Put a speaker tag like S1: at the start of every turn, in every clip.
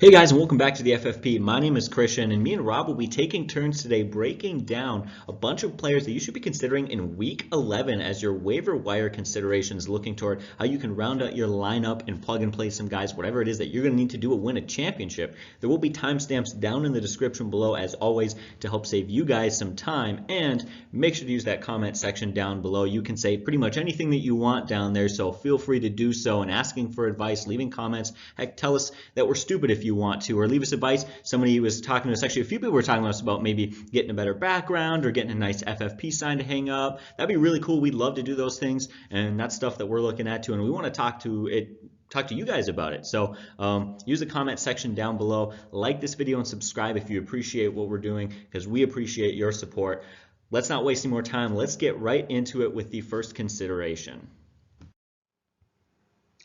S1: Hey guys, and welcome back to the FFP. My name is Christian, and me and Rob will be taking turns today breaking down a bunch of players that you should be considering in Week 11 as your waiver wire considerations, looking toward how you can round out your lineup and plug and play some guys, whatever it is that you're going to need to do to win a championship. There will be timestamps down in the description below, as always, to help save you guys some time, and make sure to use that comment section down below. You can say pretty much anything that you want down there, so feel free to do so, and asking for advice, leaving comments, heck, tell us that we're stupid if you want to, or leave us advice. Somebody was talking to us, actually a few people were talking to us about maybe getting a better background or getting a nice FFP sign to hang up. That'd be really cool. We'd love to do those things, and that's stuff that we're looking at too, and we want to talk to you guys about it. So use the comment section down below, like this video and subscribe if you appreciate what we're doing, because we appreciate your support. Let's not waste any more time. Let's get right into it with the first consideration.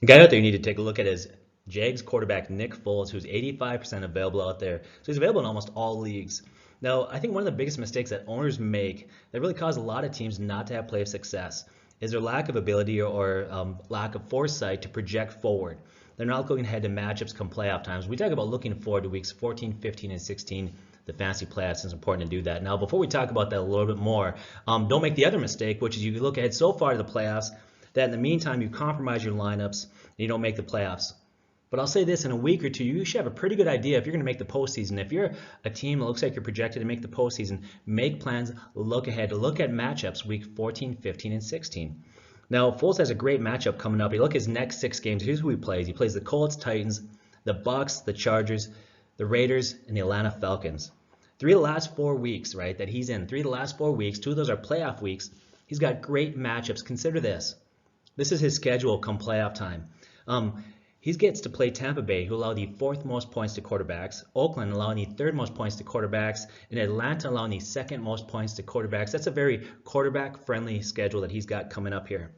S2: The guy out there you need to take a look at is Jags quarterback Nick Foles, who's 85% available out there. So he's available in almost all leagues. Now, I think one of the biggest mistakes that owners make that really cause a lot of teams not to have playoff success is their lack of ability or lack of foresight to project forward. They're not looking ahead to matchups come playoff times. We talk about looking forward to weeks 14, 15, and 16. The fantasy playoffs, it's important to do that. Now, before we talk about that a little bit more, don't make the other mistake, which is you look ahead so far to the playoffs that in the meantime you compromise your lineups and you don't make the playoffs. But I'll say this, in a week or two, you should have a pretty good idea if you're going to make the postseason. If you're a team that looks like you're projected to make the postseason, make plans, look ahead, look at matchups week 14, 15, and 16. Now, Foles has a great matchup coming up. You look at his next 6 games. Here's who he plays. He plays the Colts, Titans, the Bucks, the Chargers, the Raiders, and the Atlanta Falcons. 3 of the last 4 weeks, right, that he's in. 3 of the last 4 weeks. 2 of those are playoff weeks. He's got great matchups. Consider this. This is his schedule come playoff time. He gets to play Tampa Bay, who allow the 4th most points to quarterbacks, Oakland allowing the 3rd most points to quarterbacks, and Atlanta allowing the 2nd most points to quarterbacks. That's a very quarterback-friendly schedule that he's got coming up here.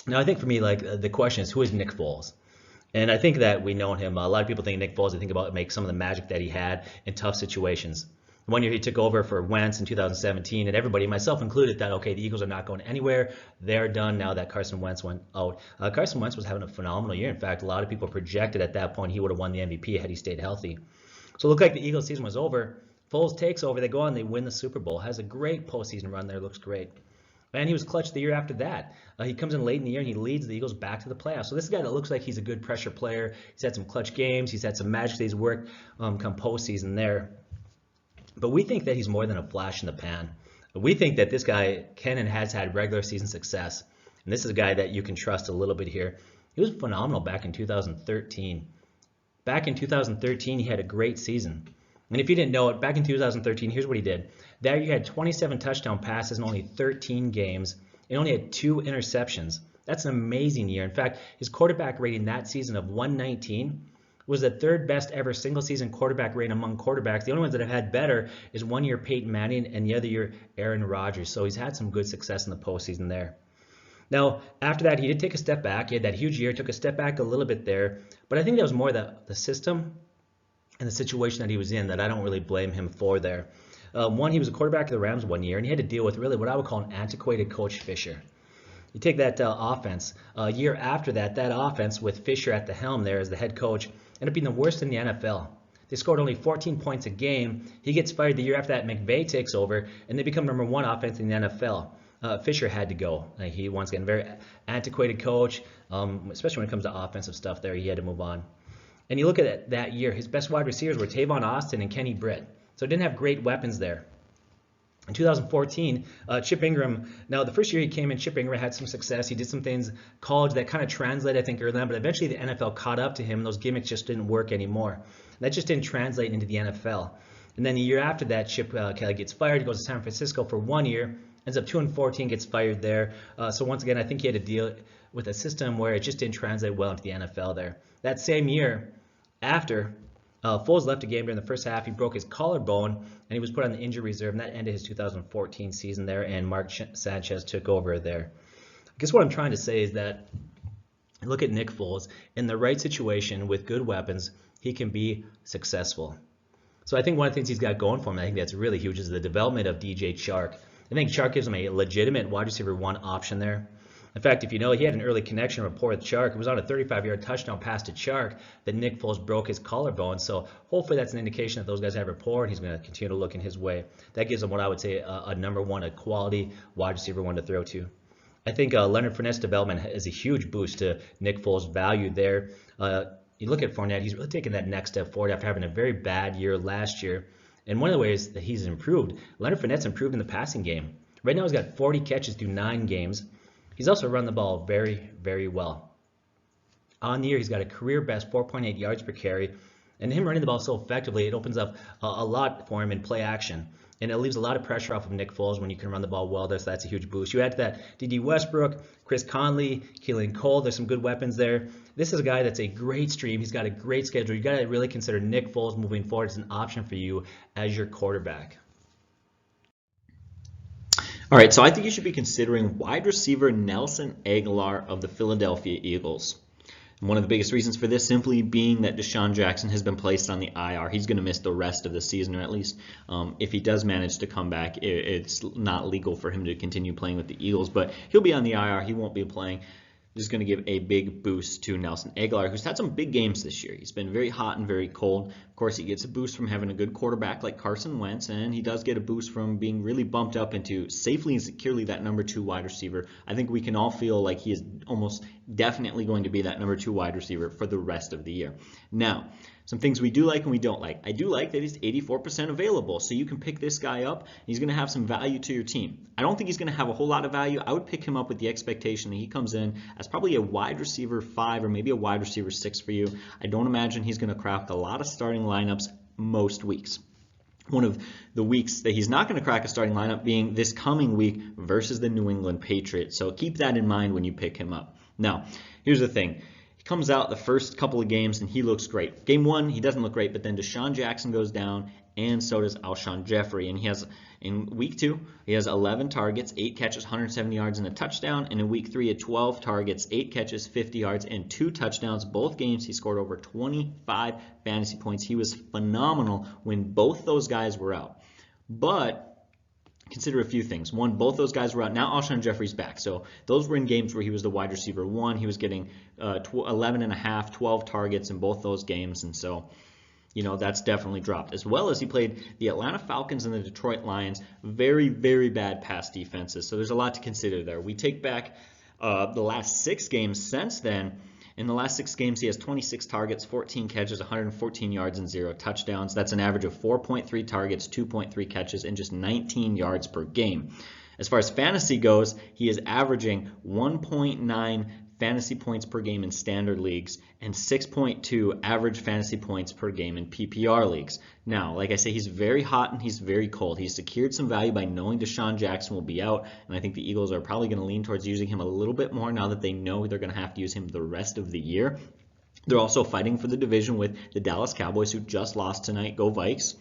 S2: Now, I think for me, like, the question is, who is Nick Foles? And I think that we know him. A lot of people think Nick Foles, they think about make some of the magic that he had in tough situations. One year he took over for Wentz in 2017, and everybody, myself included, thought, okay, the Eagles are not going anywhere. They're done now that Carson Wentz went out. Carson Wentz was having a phenomenal year. In fact, a lot of people projected at that point he would have won the MVP had he stayed healthy. So it looked like the Eagles season was over. Foles takes over. They go on, they win the Super Bowl. Has a great postseason run there. Looks great. And he was clutch the year after that. He comes in late in the year and he leads the Eagles back to the playoffs. So this is a guy that looks like he's a good pressure player. He's had some clutch games. He's had some magic that he's worked come postseason there. But we think that he's more than a flash in the pan. We think that this guy can and has had regular season success. And this is a guy that you can trust a little bit here. He was phenomenal back in 2013. Back in 2013, he had a great season. And if you didn't know it, back in 2013, here's what he did. That year he had 27 touchdown passes in only 13 games. And only had 2 interceptions. That's an amazing year. In fact, his quarterback rating that season of 119 was the 3rd best ever single season quarterback rating among quarterbacks. The only ones that have had better is 1 year Peyton Manning and the other year Aaron Rodgers. So he's had some good success in the postseason there. Now, after that, he did take a step back. He had that huge year, took a step back a little bit there. But I think that was more the system and the situation that he was in that I don't really blame him for there. One, he was a quarterback of the Rams 1 year, and he had to deal with really what I would call an antiquated Coach Fisher. You take that offense. A year after that, that offense with Fisher at the helm there as the head coach ended up being the worst in the NFL. They scored only 14 points a game. He gets fired the year after that. McVay takes over, and they become number 1 offense in the NFL. Fisher had to go. He, once again, very antiquated coach, especially when it comes to offensive stuff there. He had to move on. And you look at it, that year, his best wide receivers were Tavon Austin and Kenny Britt. So didn't have great weapons there. In 2014, Chip Ingram, now the first year he came in, Chip Ingram had some success. He did some things college that kind of translated, I think, early on, but eventually the NFL caught up to him, and those gimmicks just didn't work anymore. And that just didn't translate into the NFL. And then the year after that, Chip Kelly gets fired. He goes to San Francisco for 1 year, ends up 2-14, gets fired there. So once again, I think he had to deal with a system where it just didn't translate well into the NFL there. That same year, after Foles left a game during the first half. He broke his collarbone, and he was put on the injury reserve, and that ended his 2014 season there, and Mark Sanchez took over there. I guess what I'm trying to say is that look at Nick Foles. In the right situation with good weapons, he can be successful. So I think one of the things he's got going for him, I think that's really huge, is the development of DJ Chark. I think Chark gives him a legitimate wide receiver 1 option there. In fact, if you know, he had an early connection report with Chark. It was on a 35-yard touchdown pass to Chark that Nick Foles broke his collarbone. So hopefully that's an indication that those guys have rapport, and he's going to continue to look in his way. That gives him what I would say a number one, a quality wide receiver one to throw to. I think Leonard Fournette's development is a huge boost to Nick Foles' value there. You look at Fournette, he's really taken that next step forward after having a very bad year last year. And one of the ways that he's improved, Leonard Fournette's improved in the passing game. Right now he's got 40 catches through 9 games. He's also run the ball very, very well. On the year, he's got a career best 4.8 yards per carry. And him running the ball so effectively, it opens up a lot for him in play action. And it leaves a lot of pressure off of Nick Foles when you can run the ball well there, so that's a huge boost. You add to that D.D. Westbrook, Chris Conley, Keelan Cole, there's some good weapons there. This is a guy that's a great stream. He's got a great schedule. You got to really consider Nick Foles moving forward as an option for you as your quarterback.
S1: All right, so I think you should be considering wide receiver Nelson Agholor of the Philadelphia Eagles. One of the biggest reasons for this simply being that Deshaun Jackson has been placed on the IR. He's going to miss the rest of the season, or at least if he does manage to come back, it's not legal for him to continue playing with the Eagles, but he'll be on the IR. He won't be playing. This is going to give a big boost to Nelson Agholor, who's had some big games this year. He's been very hot and very cold. Of course, he gets a boost from having a good quarterback like Carson Wentz, and he does get a boost from being really bumped up into safely and securely that number 2 wide receiver. I think we can all feel like he is almost definitely going to be that number 2 wide receiver for the rest of the year. Now, some things we do like and we don't like. I do like that he's 84% available, so you can pick this guy up. He's going to have some value to your team. I don't think he's going to have a whole lot of value. I would pick him up with the expectation that he comes in as probably a wide receiver 5 or maybe a wide receiver 6 for you. I don't imagine he's going to crack a lot of starting lineups most weeks. One of the weeks that he's not going to crack a starting lineup being this coming week versus the New England Patriots. So keep that in mind when you pick him up. Now, here's the thing. He comes out the first couple of games and he looks great. Game 1, he doesn't look great, but then Deshaun Jackson goes down and so does Alshon Jeffrey. And he has, in week 2, he has 11 targets, 8 catches, 170 yards, and a touchdown. And in week 3, he had 12 targets, 8 catches, 50 yards, and 2 touchdowns. Both games, he scored over 25 fantasy points. He was phenomenal when both those guys were out. But consider a few things. One, both those guys were out. Now Alshon Jeffrey's back. So those were in games where he was the wide receiver 1. He was getting 11 and a half, 12 targets in both those games. And so, you know, that's definitely dropped. As well as he played the Atlanta Falcons and the Detroit Lions. Very, very bad pass defenses. So there's a lot to consider there. We take back the last 6 games since then. In the last 6 games, he has 26 targets, 14 catches, 114 yards, and 0 touchdowns. That's an average of 4.3 targets, 2.3 catches, and just 19 yards per game. As far as fantasy goes, he is averaging 1.9 fantasy points per game in standard leagues and 6.2 average fantasy points per game in PPR leagues. Now, like I say, he's very hot and he's very cold. He's secured some value by knowing Deshaun Jackson will be out, and I think the Eagles are probably going to lean towards using him a little bit more now that they know they're going to have to use him the rest of the year. They're also fighting for the division with the Dallas Cowboys, who just lost tonight. Go Vikes.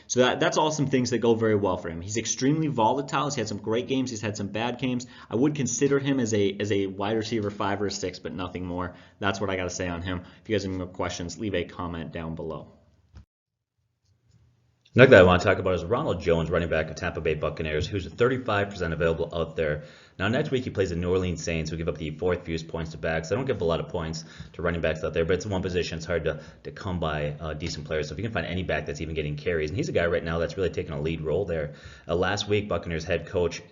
S1: So that's all some things that go very well for him. He's extremely volatile. He's had some great games. He's had some bad games. I would consider him as a wide receiver 5 or 6, but nothing more. That's what I got to say on him. If you guys have any more questions, leave a comment down below.
S2: Another guy I want to talk about is Ronald Jones, running back of Tampa Bay Buccaneers, who's 35% available out there. Now, next week he plays the New Orleans Saints, who give up the 4th fewest points to backs. They don't give a lot of points to running backs out there, but it's one position. It's hard to come by decent players. So if you can find any back that's even getting carries, and he's a guy right now that's really taking a lead role there. Last week, Buccaneers head coach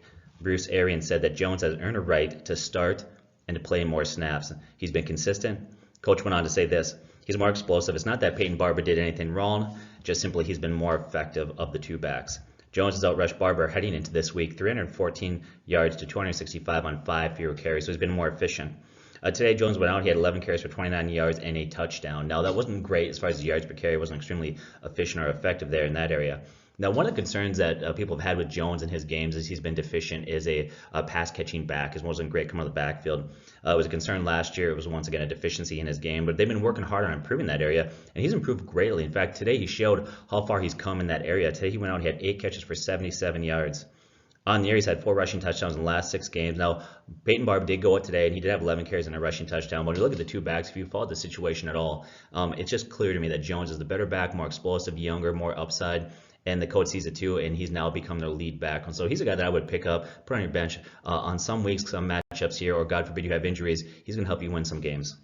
S2: Bruce Arians said that Jones has earned a right to start and to play more snaps. He's been consistent. Coach went on to say this: he's more explosive. It's not that Peyton Barber did anything wrong, just simply he's been more effective of the 2 backs. Jones has outrushed Barber heading into this week, 314 yards to 265 on 5 fewer carries, so he's been more efficient. Today, Jones went out. He had 11 carries for 29 yards and a touchdown. Now, that wasn't great as far as the yards per carry. It wasn't extremely efficient or effective there in that area. Now, one of the concerns that people have had with Jones in his games is he's been deficient is a pass-catching back. His wasn't great coming out of the backfield. It was a concern last year. It was once again a deficiency in his game, but they've been working hard on improving that area, and he's improved greatly. In fact, today he showed how far he's come in that area. Today he went out and he had 8 catches for 77 yards. On the year, he's had 4 rushing touchdowns in the last 6 games. Now, Peyton Barber did go out today, and he did have 11 carries and a rushing touchdown. But when you look at the 2 backs, if you followed the situation at all, it's just clear to me that Jones is the better back, more explosive, younger, more upside. and the coach sees it too, and he's now become their lead back. And so he's a guy that I would pick up, put on your bench on some weeks, some matchups here, or God forbid you have injuries. He's going to help you win some games.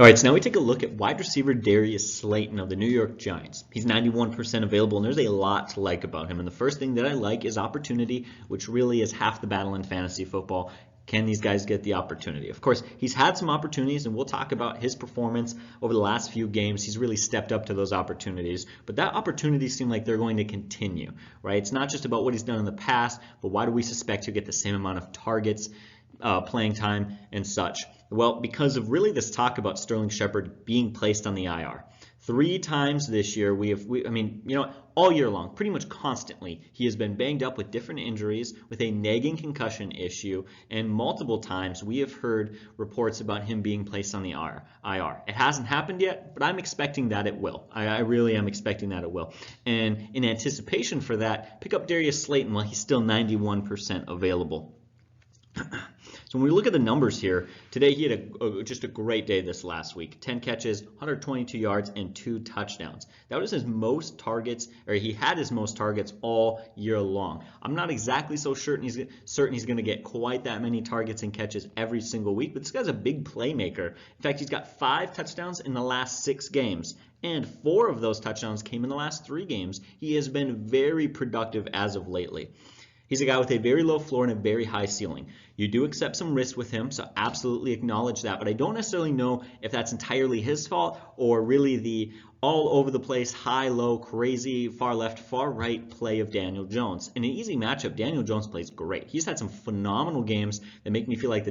S1: All right, so now we take a look at wide receiver Darius Slayton of the New York Giants. He's 91% available, and there's a lot to like about him. And the first thing that I like is opportunity, which really is half the battle in fantasy football. Can these guys get the opportunity? Of course, he's had some opportunities, and we'll talk about his performance over the last few games. He's really stepped up to those opportunities, but that opportunities seem like they're going to continue, right? It's not just about what he's done in the past, but why do we suspect he'll get the same amount of targets, playing time, and such? Well, because of really this talk about Sterling Shepard being placed on the IR. 3 times this year, all year long, pretty much constantly, he has been banged up with different injuries, with a nagging concussion issue, and multiple times we have heard reports about him being placed on the IR. It hasn't happened yet, but I'm expecting that it will. I really am expecting that it will. And in anticipation for that, pick up Darius Slayton while he's still 91% available. So when we look at the numbers here, today he had just a great day this last week. 10 catches, 122 yards, and 2 touchdowns. That was his most targets, or he had his most targets all year long. I'm not exactly so certain he's going to get quite that many targets and catches every single week, but this guy's a big playmaker. In fact, he's got 5 touchdowns in the last 6 games. And 4 of those touchdowns came in the last 3 games. He has been very productive as of lately. He's a guy with a very low floor and a very high ceiling. You do accept some risk with him, so absolutely acknowledge that. But I don't necessarily know if that's entirely his fault or really the all over the place, high, low, crazy, far left, far right play of Daniel Jones. In an easy matchup, Daniel Jones plays great. He's had some phenomenal games that make me feel like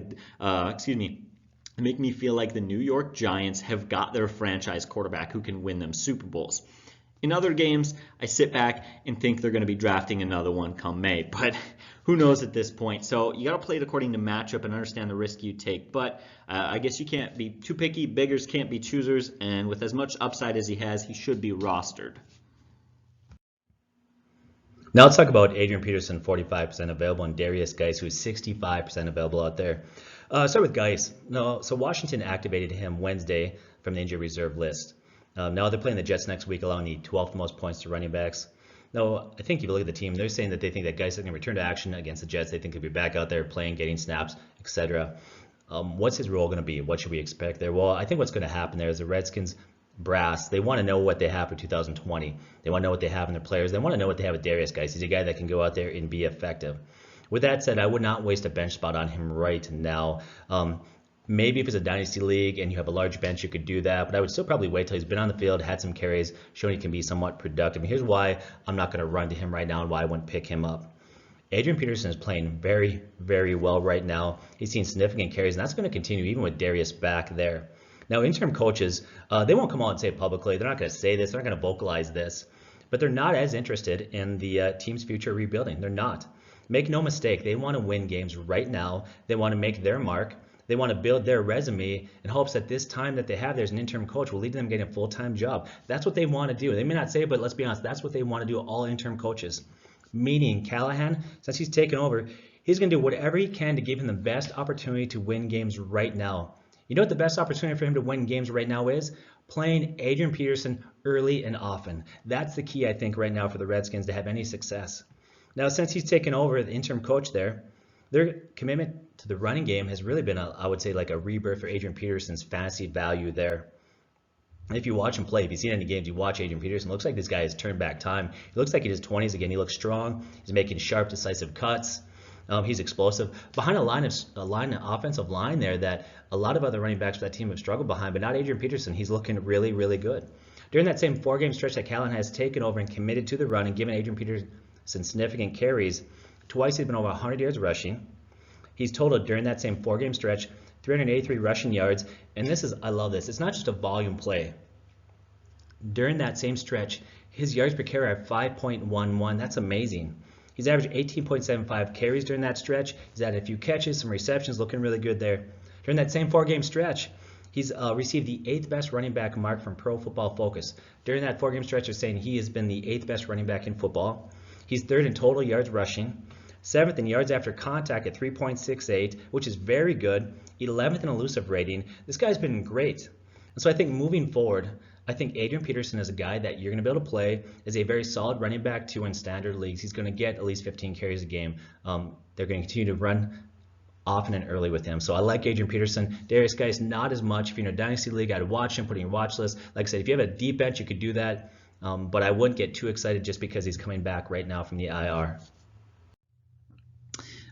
S1: the New York Giants have got their franchise quarterback who can win them Super Bowls. In other games, I sit back and think they're going to be drafting another one come May, but who knows at this point. So you got to play it according to matchup and understand the risk you take. But I guess you can't be too picky. Beggars can't be choosers, and with as much upside as he has, he should be rostered.
S2: Now let's talk about Adrian Peterson, 45% available, and Darius Guice, who's 65% available out there. Start with Guice. So Washington activated him Wednesday from the injury reserve list. Now they're playing the Jets next week, allowing the 12th most points to running backs. Now, I think if you look at the team, they're saying that they think that Guice is going to return to action against the Jets. They think he'll be back out there playing, getting snaps, etc. What's his role going to be? What should we expect there? Well, I think what's going to happen there is the Redskins brass, they want to know what they have for 2020. They want to know what they have in their players. They want to know what they have with Darius Guice. He's a guy that can go out there and be effective. With that said, I would not waste a bench spot on him right now. Maybe if it's a dynasty league and you have a large bench, you could do that. But I would still probably wait till he's been on the field, had some carries, shown he can be somewhat productive. And here's why I'm not going to run to him right now and why I wouldn't pick him up. Adrian Peterson is playing very, very well right now. He's seen significant carries, and that's going to continue even with Darius back there. Now, interim coaches, they won't come out and say it publicly. They're not going to say this. They're not going to vocalize this. But they're not as interested in the team's future rebuilding. They're not. Make no mistake. They want to win games right now. They want to make their mark. They want to build their resume in hopes that this time that they have there's an interim coach will lead to them getting a full-time job. That's what they want to do. They may not say it, but let's be honest, that's what they want to do, all interim coaches. Meaning Callahan, since he's taken over, he's going to do whatever he can to give him the best opportunity to win games right now. You know what the best opportunity for him to win games right now is? Playing Adrian Peterson early and often. That's the key, I think, right now for the Redskins to have any success. Now, since he's taken over the interim coach there, their commitment to the running game has really been, I would say, like a rebirth for Adrian Peterson's fantasy value there. And if you watch him play, if you've seen any games, you watch Adrian Peterson, it looks like this guy has turned back time. He looks like in his 20s again. He looks strong. He's making sharp, decisive cuts. He's explosive. Behind an offensive line there that a lot of other running backs for that team have struggled behind, but not Adrian Peterson. He's looking really, really good. During that same 4-game stretch that Callahan has taken over and committed to the run and given Adrian Peterson significant carries, twice he's been over 100 yards rushing. He's totaled during that same 4-game stretch 383 rushing yards, and I love this. It's not just a volume play. During that same stretch, his yards per carry are 5.11. That's amazing. He's averaged 18.75 carries during that stretch. He's had a few catches, some receptions, looking really good there. During that same 4-game stretch, he's received the 8th best running back mark from Pro Football Focus. During that 4-game stretch, they're saying he has been the 8th best running back in football. He's 3rd in total yards rushing, 7th in yards after contact at 3.68, which is very good, 11th in elusive rating. This guy's been great. And so I think moving forward, I think Adrian Peterson is a guy that you're going to be able to play as a very solid running back too in standard leagues. He's going to get at least 15 carries a game. They're going to continue to run often and early with him. So I like Adrian Peterson. Darius Guice, not as much. If you're in a dynasty league, I'd watch him, put in your watch list. Like I said, if you have a deep bench, you could do that. But I wouldn't get too excited just because he's coming back right now from the IR.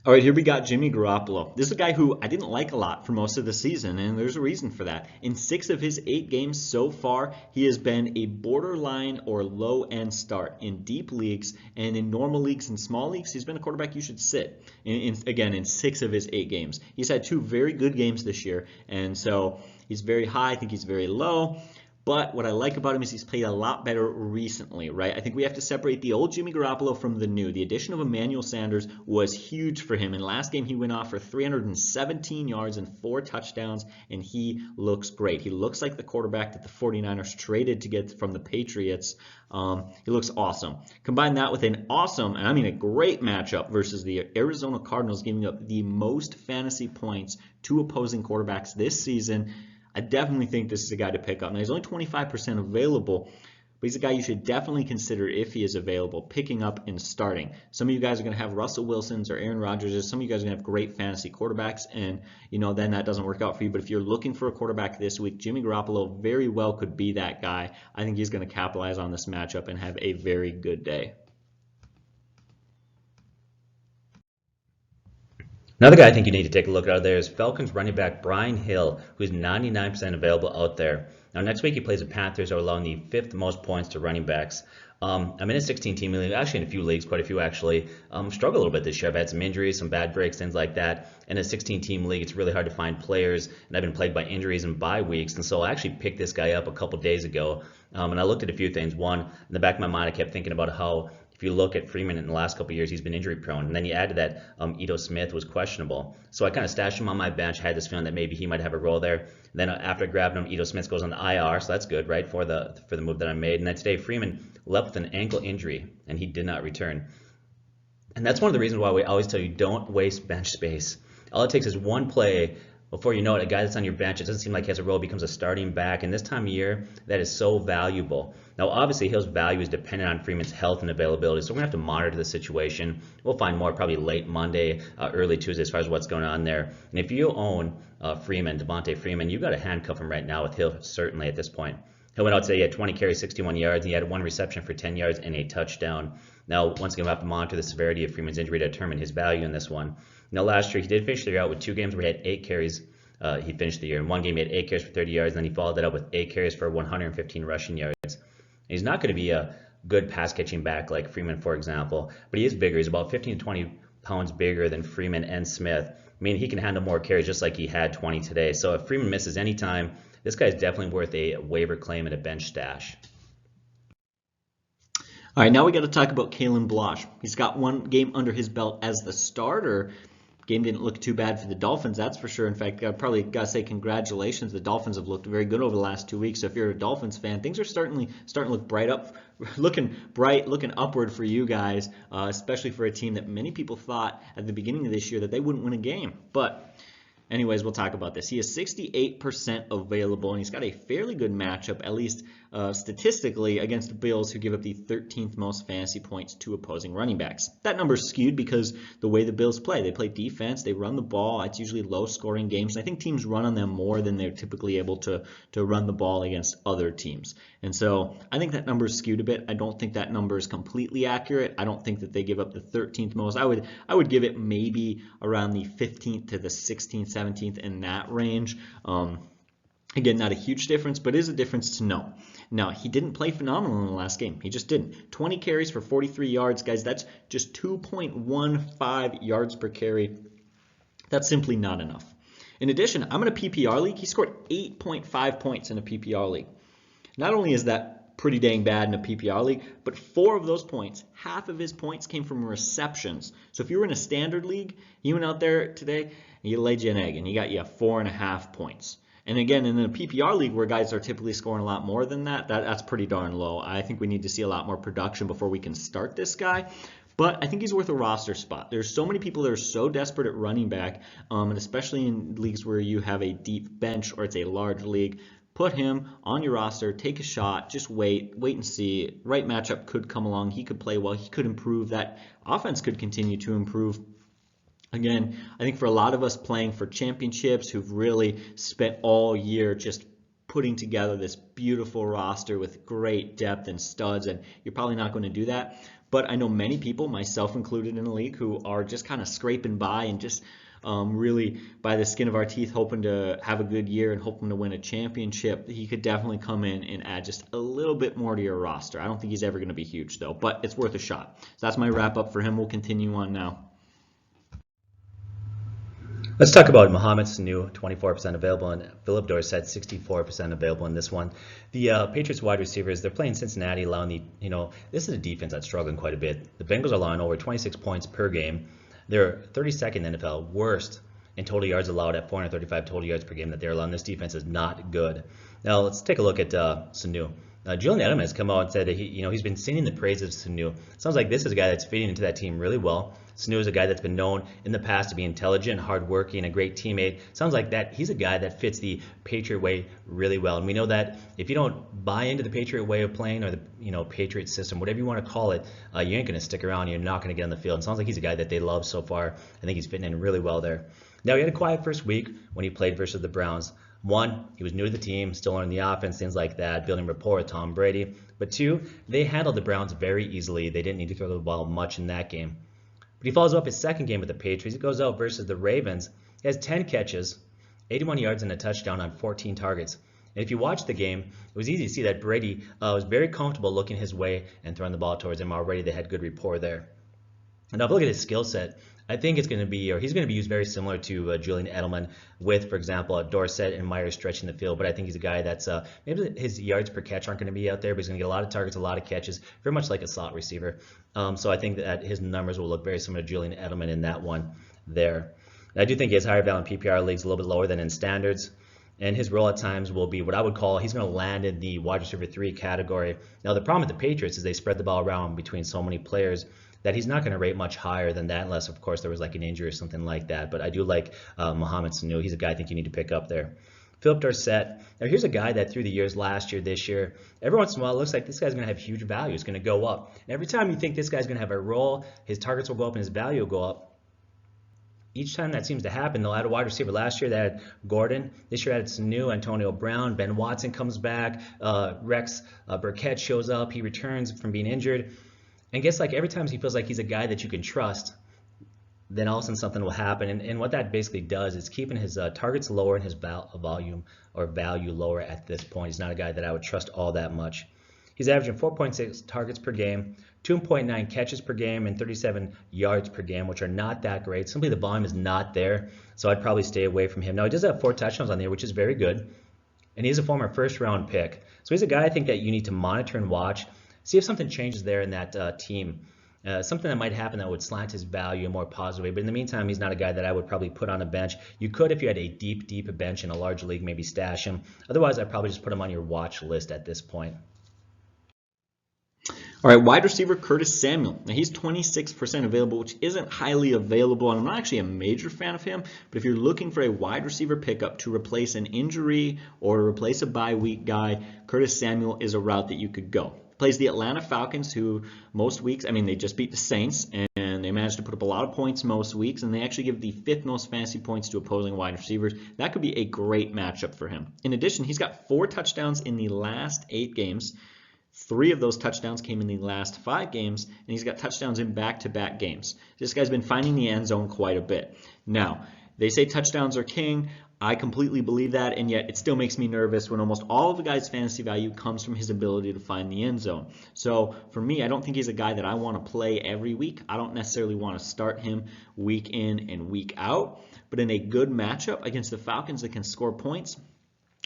S1: All right, here we got Jimmy Garoppolo. This is a guy who I didn't like a lot for most of the season, and there's a reason for that. In 6 of his 8 games so far, he has been a borderline or low-end start. In deep leagues and in normal leagues and small leagues, he's been a quarterback you should sit. Again, in 6 of his 8 games. He's had 2 very good games this year, and so he's very high. I think he's very low. But what I like about him is he's played a lot better recently, right? I think we have to separate the old Jimmy Garoppolo from the new. The addition of Emmanuel Sanders was huge for him. In last game, he went off for 317 yards and 4 touchdowns, and he looks great. He looks like the quarterback that the 49ers traded to get from the Patriots. He looks awesome. Combine that with an awesome, and I mean a great matchup versus the Arizona Cardinals, giving up the most fantasy points to opposing quarterbacks this season. I definitely think this is a guy to pick up. Now, he's only 25% available, but he's a guy you should definitely consider if he is available, picking up and starting. Some of you guys are going to have Russell Wilsons or Aaron Rodgers. Some of you guys are going to have great fantasy quarterbacks, and then that doesn't work out for you. But if you're looking for a quarterback this week, Jimmy Garoppolo very well could be that guy. I think he's going to capitalize on this matchup and have a very good day.
S2: Another guy I think you need to take a look at there is Falcons running back Brian Hill, who's 99% available out there. Now, next week he plays the Panthers, who are allowing the 5th most points to running backs. I'm in a 16-team league, actually in a few leagues, quite a few actually. Struggled a little bit this year. I've had some injuries, some bad breaks, things like that. In a 16-team league, it's really hard to find players, and I've been plagued by injuries and bye weeks. And so I actually picked this guy up a couple days ago, and I looked at a few things. One, in the back of my mind, I kept thinking about how if you look at Freeman in the last couple of years, he's been injury prone. And then you add to that, Ito Smith was questionable. So I kind of stashed him on my bench, had this feeling that maybe he might have a role there. Then after I grabbed him, Ito Smith goes on the IR, so that's good, right, for the move that I made. And then today, Freeman left with an ankle injury, and he did not return. And that's one of the reasons why we always tell you don't waste bench space. All it takes is one play. Before you know it, a guy that's on your bench, it doesn't seem like he has a role, becomes a starting back. And this time of year, that is so valuable. Now, obviously, Hill's value is dependent on Freeman's health and availability, so we're going to have to monitor the situation. We'll find more probably late Monday, early Tuesday as far as what's going on there. And if you own Devante Freeman, you've got to handcuff him right now with Hill, certainly at this point. Hill went out today, he had 20 carries, 61 yards, and he had 1 reception for 10 yards and a touchdown. Now, once again, we'll have to monitor the severity of Freeman's injury to determine his value in this one. Now, last year, he did finish the year out with 2 games where he had 8 carries. He finished the year. In 1 game, he had 8 carries for 30 yards, and then he followed that up with 8 carries for 115 rushing yards. And he's not going to be a good pass-catching back like Freeman, for example, but he is bigger. He's about 15 to 20 pounds bigger than Freeman and Smith. I mean, he can handle more carries just like he had 20 today. So if Freeman misses any time, this guy's definitely worth a waiver claim and a bench stash.
S1: All right, now we got to talk about Kalen Ballage. He's got 1 game under his belt as the starter. Game didn't look too bad for the Dolphins, that's for sure. In fact, I probably got to say congratulations. The Dolphins have looked very good over the last 2 weeks. So if you're a Dolphins fan, things are starting to look looking upward for you guys, especially for a team that many people thought at the beginning of this year that they wouldn't win a game. But anyways, we'll talk about this. He is 68% available, and he's got a fairly good matchup, at least statistically, against the Bills, who give up the 13th most fantasy points to opposing running backs. That number is skewed because the way the Bills play. They play defense, they run the ball. It's usually low-scoring games. And I think teams run on them more than they're typically able to run the ball against other teams. And so I think that number is skewed a bit. I don't think that number is completely accurate. I don't think that they give up the 13th most. I would give it maybe around the 15th to the 16th, 17th, in that range. Again, not a huge difference, but is a difference to know. Now, he didn't play phenomenal in the last game. He just didn't. 20 carries for 43 yards. Guys, that's just 2.15 yards per carry. That's simply not enough. In addition, I'm in a PPR league. He scored 8.5 points in a PPR league. Not only is that pretty dang bad in a PPR league, but 4 of those points, half of his points came from receptions. So if you were in a standard league, he went out there today and he laid you an egg and he got you 4.5 points. And again, in a PPR league where guys are typically scoring a lot more than that's pretty darn low. I think we need to see a lot more production before we can start this guy. But I think he's worth a roster spot. There's so many people that are so desperate at running back, and especially in leagues where you have a deep bench or it's a large league. put him on your roster, take a shot, just wait and see. Right matchup could come along. He could play well. He could improve. That offense could continue to improve. Again, I think for a lot of us playing for championships who've really spent all year just putting together this beautiful roster with great depth and studs, and you're probably not going to do that. But I know many people, myself included in the league, who are just kind of scraping by and just really by the skin of our teeth hoping to have a good year and hoping to win a championship. He could definitely come in and add just a little bit more to your roster. I don't think he's ever going to be huge though, but it's worth a shot. So that's my wrap up for him. We'll continue on now.
S2: Let's talk about Mohamed Sanu, 24% available, and Philip Dorsett, 64% available in this one. The Patriots wide receivers, they're playing Cincinnati, allowing this is a defense that's struggling quite a bit. The Bengals are allowing over 26 points per game. They're 32nd in NFL, worst in total yards allowed at 435 total yards per game that they're allowing. This defense is not good. Now let's take a look at Sanu. Julian Edelman has come out and said that he's been singing the praises of Sanu. Sounds like this is a guy that's fitting into that team really well. Sanu is a guy that's been known in the past to be intelligent, hardworking, a great teammate. Sounds like that he's a guy that fits the Patriot way really well. And we know that if you don't buy into the Patriot way of playing or the Patriot system, whatever you want to call it, you ain't going to stick around. You're not going to get on the field. And sounds like he's a guy that they love so far. I think he's fitting in really well there. Now he had a quiet first week when he played versus the Browns. One, he was new to the team, still learning the offense, things like that, building rapport with Tom Brady. But two, they handled the Browns very easily. They didn't need to throw the ball much in that game. But he follows up his second game with the Patriots. He goes out versus the Ravens. He has 10 catches, 81 yards, and a touchdown on 14 targets. And if you watch the game, it was easy to see that Brady was very comfortable looking his way and throwing the ball towards him already. They had good rapport there. And now if you look at his skill set, I think he's going to be used very similar to Julian Edelman with, for example, Dorsett and Myers stretching the field. But I think he's a guy that's maybe his yards per catch aren't going to be out there, but he's going to get a lot of targets, a lot of catches, very much like a slot receiver. So I think that his numbers will look very similar to Julian Edelman in that one there. And I do think he has higher value in PPR leagues, a little bit lower than in standards. And his role at times will be what I would call he's going to land in the wide receiver 3 category. Now, the problem with the Patriots is they spread the ball around between so many players that he's not going to rate much higher than that unless, of course, there was like an injury or something like that. But I do like Mohamed Sanu. He's a guy I think you need to pick up there. Philip Dorsett. Now, here's a guy that through the years, last year, this year, every once in a while, it looks like this guy's going to have huge value. It's going to go up. And every time you think this guy's going to have a role, his targets will go up and his value will go up. Each time that seems to happen, they'll add a wide receiver. Last year, they had Gordon. This year, they had Sanu, Antonio Brown. Ben Watson comes back. Rex Burkett shows up. He returns from being injured. And guess like every time he feels like he's a guy that you can trust, then all of a sudden something will happen. And what that basically does is keeping his targets lower and his volume or value lower at this point. He's not a guy that I would trust all that much. He's averaging 4.6 targets per game, 2.9 catches per game, and 37 yards per game, which are not that great. Simply the volume is not there, so I'd probably stay away from him. Now, he does have 4 touchdowns on there, which is very good. And he's a former first-round pick. So he's a guy I think that you need to monitor and watch. See if something changes there in that team. Something that might happen that would slant his value in a more positive way. But in the meantime, he's not a guy that I would probably put on a bench. You could if you had a deep bench in a large league, maybe stash him. Otherwise, I'd probably just put him on your watch list at this point.
S1: All right, wide receiver Curtis Samuel. Now, he's 26% available, which isn't highly available, and I'm not actually a major fan of him. But if you're looking for a wide receiver pickup to replace an injury or replace a bye week guy, Curtis Samuel is a route that you could go. Plays the Atlanta Falcons, who most weeks, they just beat the Saints, and they managed to put up a lot of points most weeks, and they actually give the 5th most fantasy points to opposing wide receivers. That could be a great matchup for him. In addition, he's got 4 touchdowns in the last 8 games. 3 of those touchdowns came in the last 5 games, and he's got touchdowns in back-to-back games. This guy's been finding the end zone quite a bit. Now, they say touchdowns are king. I completely believe that, and yet it still makes me nervous when almost all of the guy's fantasy value comes from his ability to find the end zone. So for me, I don't think he's a guy that I want to play every week. I don't necessarily want to start him week in and week out, but in a good matchup against the Falcons that can score points,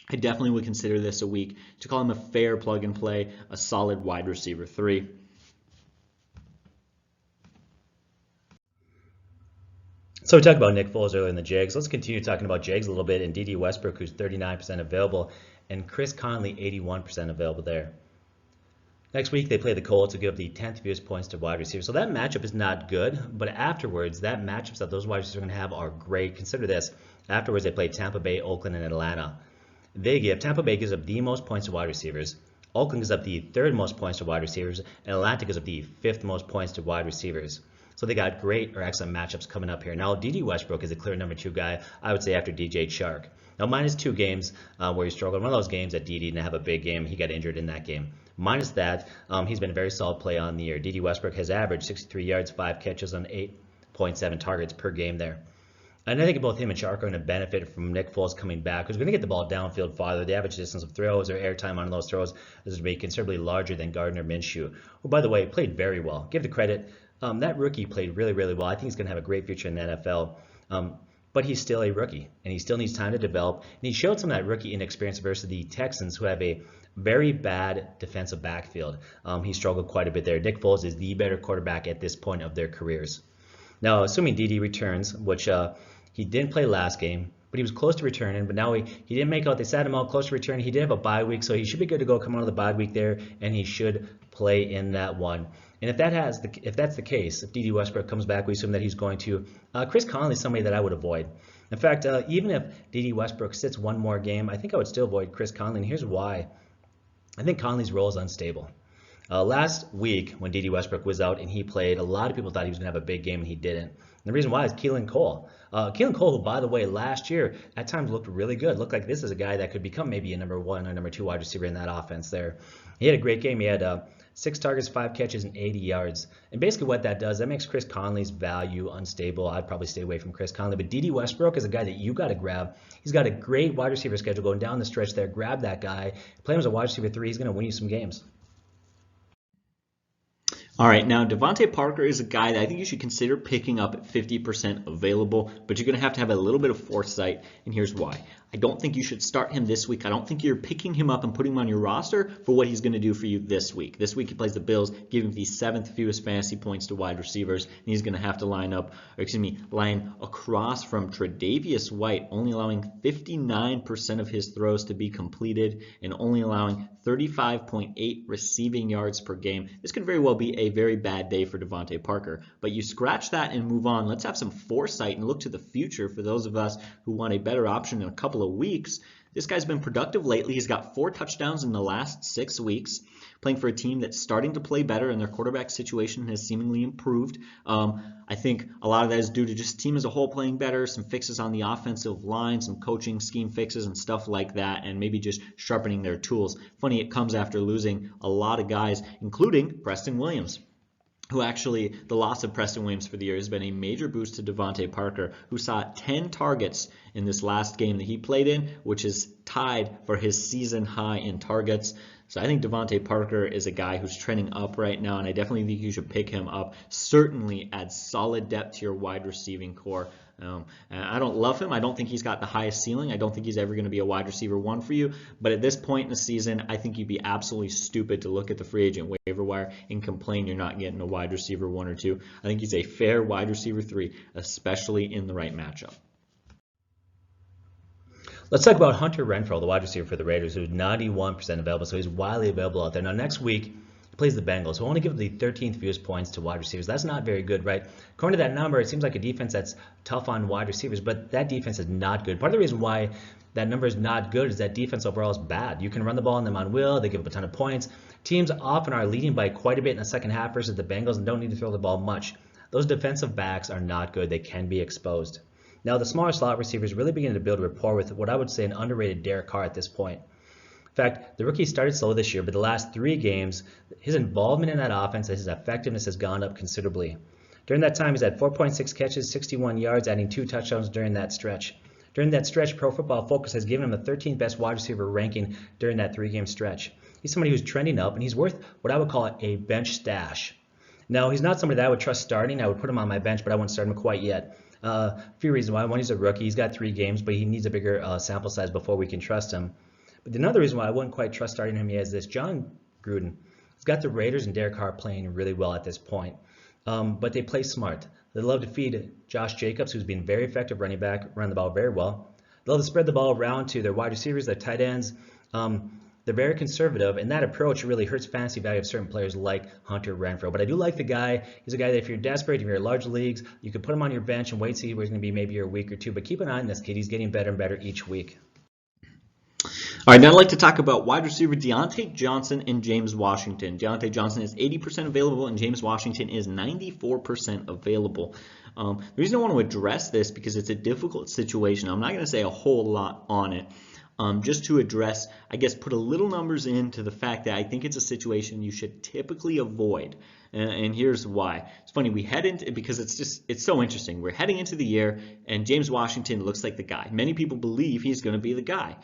S1: I definitely would consider this a week to call him a fair plug and play, a solid wide receiver 3.
S2: So we talked about Nick Foles earlier in the Jags. Let's continue talking about Jags a little bit, and D.D. Westbrook, who's 39% available, and Chris Conley, 81% available there. Next week, they play the Colts to give the 10th fewest points to wide receivers. So that matchup is not good, but afterwards, that matchups that those wide receivers are going to have are great. Consider this. Afterwards, they play Tampa Bay, Oakland, and Atlanta. Tampa Bay gives up the most points to wide receivers. Oakland gives up the third most points to wide receivers, and Atlanta gives up the fifth most points to wide receivers. So they got great or excellent matchups coming up here. Now, D.D. Westbrook is a clear number 2 guy, I would say, after DJ Chark. Now, minus 2 games where he struggled. One of those games that D.D. didn't have a big game. He got injured in that game. Minus that, he's been a very solid play on the year. D.D. Westbrook has averaged 63 yards, 5 catches on 8.7 targets per game there. And I think both him and Chark are going to benefit from Nick Foles coming back, who's going to get the ball downfield farther. The average distance of throws or airtime on those throws is going to be considerably larger than Gardner Minshew, who, by the way, played very well. Give the credit. That rookie played really, really well. I think he's going to have a great future in the NFL. But he's still a rookie, and he still needs time to develop. And he showed some of that rookie inexperience versus the Texans, who have a very bad defensive backfield. He struggled quite a bit there. Nick Foles is the better quarterback at this point of their careers. Now, assuming D.D. returns, which he didn't play last game, but he was close to returning. But now he didn't make out. They sat him out close to return. He did have a bye week, so he should be good to go coming out of the bye week there, and he should play in that one. And if that's the case, if D.D. Westbrook comes back, we assume that he's going to. Chris Conley is somebody that I would avoid. In fact, even if D.D. Westbrook sits one more game, I think I would still avoid Chris Conley, and here's why. I think Conley's role is unstable. Last week, when D.D. Westbrook was out and he played, a lot of people thought he was going to have a big game, and he didn't. And the reason why is Kalen Cole. Kalen Cole, who, by the way, last year at times looked really good. Looked like this is a guy that could become maybe a number 1 or number 2 wide receiver in that offense there. He had a great game. He had 6 targets, 5 catches, and 80 yards. And basically what that does, that makes Chris Conley's value unstable. I'd probably stay away from Chris Conley. But D.D. Westbrook is a guy that you got to grab. He's got a great wide receiver schedule going down the stretch there. Grab that guy. Play him as a wide receiver 3. He's going to win you some games.
S1: All right, now Devante Parker is a guy that I think you should consider picking up at 50% available, but you're going to have a little bit of foresight, and here's why. I don't think you should start him this week. I don't think you're picking him up and putting him on your roster for what he's going to do for you this week. This week he plays the Bills, giving the 7th fewest fantasy points to wide receivers, and he's going to have to line across from Tre'Davious White, only allowing 59% of his throws to be completed and only allowing 35.8 receiving yards per game. This could very well be a very bad day for Devante Parker, but you scratch that and move on. Let's have some foresight and look to the future for those of us who want a better option in a couple of weeks. This guy's been productive lately. He's got 4 touchdowns in the last 6 weeks, playing for a team that's starting to play better, and their quarterback situation has seemingly improved. I think a lot of that is due to just team as a whole playing better, some fixes on the offensive line, some coaching scheme fixes and stuff like that, and maybe just sharpening their tools. Funny, it comes after losing a lot of guys, including Preston Williams, who actually, the loss of Preston Williams for the year has been a major boost to Devante Parker, who saw 10 targets in this last game that he played in, which is tied for his season high in targets. So I think Devante Parker is a guy who's trending up right now, and I definitely think you should pick him up. Certainly adds solid depth to your wide receiving core. I don't love him. I don't think he's got the highest ceiling. I don't think he's ever going to be a wide receiver 1 for you. But at this point in the season, I think you'd be absolutely stupid to look at the free agent waiver wire and complain you're not getting a wide receiver 1 or 2. I think he's a fair wide receiver 3, especially in the right matchup.
S2: Let's talk about Hunter Renfrow, the wide receiver for the Raiders, who's 91% available, so he's widely available out there. Now, next week, he plays the Bengals, who only give the 13th fewest points to wide receivers. That's not very good, right? According to that number, it seems like a defense that's tough on wide receivers, but that defense is not good. Part of the reason why that number is not good is that defense overall is bad. You can run the ball on them on will. They give up a ton of points. Teams often are leading by quite a bit in the second half versus the Bengals and don't need to throw the ball much. Those defensive backs are not good. They can be exposed. Now, the smaller slot receivers really begin to build rapport with what I would say an underrated Derek Carr at this point. In fact, the rookie started slow this year, but the last 3 games, his involvement in that offense, his effectiveness has gone up considerably. During that time, he's had 4.6 catches, 61 yards, adding 2 touchdowns during that stretch. During that stretch, Pro Football Focus has given him the 13th best wide receiver ranking during that 3-game stretch. He's somebody who's trending up, and he's worth what I would call a bench stash. Now, he's not somebody that I would trust starting. I would put him on my bench, but I wouldn't start him quite yet. A few reasons why. One, he's a rookie. He's got 3 games, but he needs a bigger sample size before we can trust him. But another reason why I wouldn't quite trust starting him yet is this. John Gruden has got the Raiders and Derek Carr playing really well at this point. But they play smart. They love to feed Josh Jacobs, who's been very effective running back, run the ball very well. They love to spread the ball around to their wide receivers, their tight ends. They're very conservative, and that approach really hurts fantasy value of certain players like Hunter Renfrow. But I do like the guy. He's a guy that if you're desperate, if you're in large leagues, you could put him on your bench and wait to see where he's going to be maybe a week or 2. But keep an eye on this kid. He's getting better and better each week.
S1: All right, now I'd like to talk about wide receiver Diontae Johnson and James Washington. Diontae Johnson is 80% available and James Washington is 94% available. The reason I want to address this because it's a difficult situation. I'm not going to say a whole lot on it. Just to address, I guess, put a little numbers into the fact that I think it's a situation you should typically avoid. And here's why. It's funny, we head into, because it's so interesting. We're heading into the year and James Washington looks like the guy. Many people believe he's going to be the guy.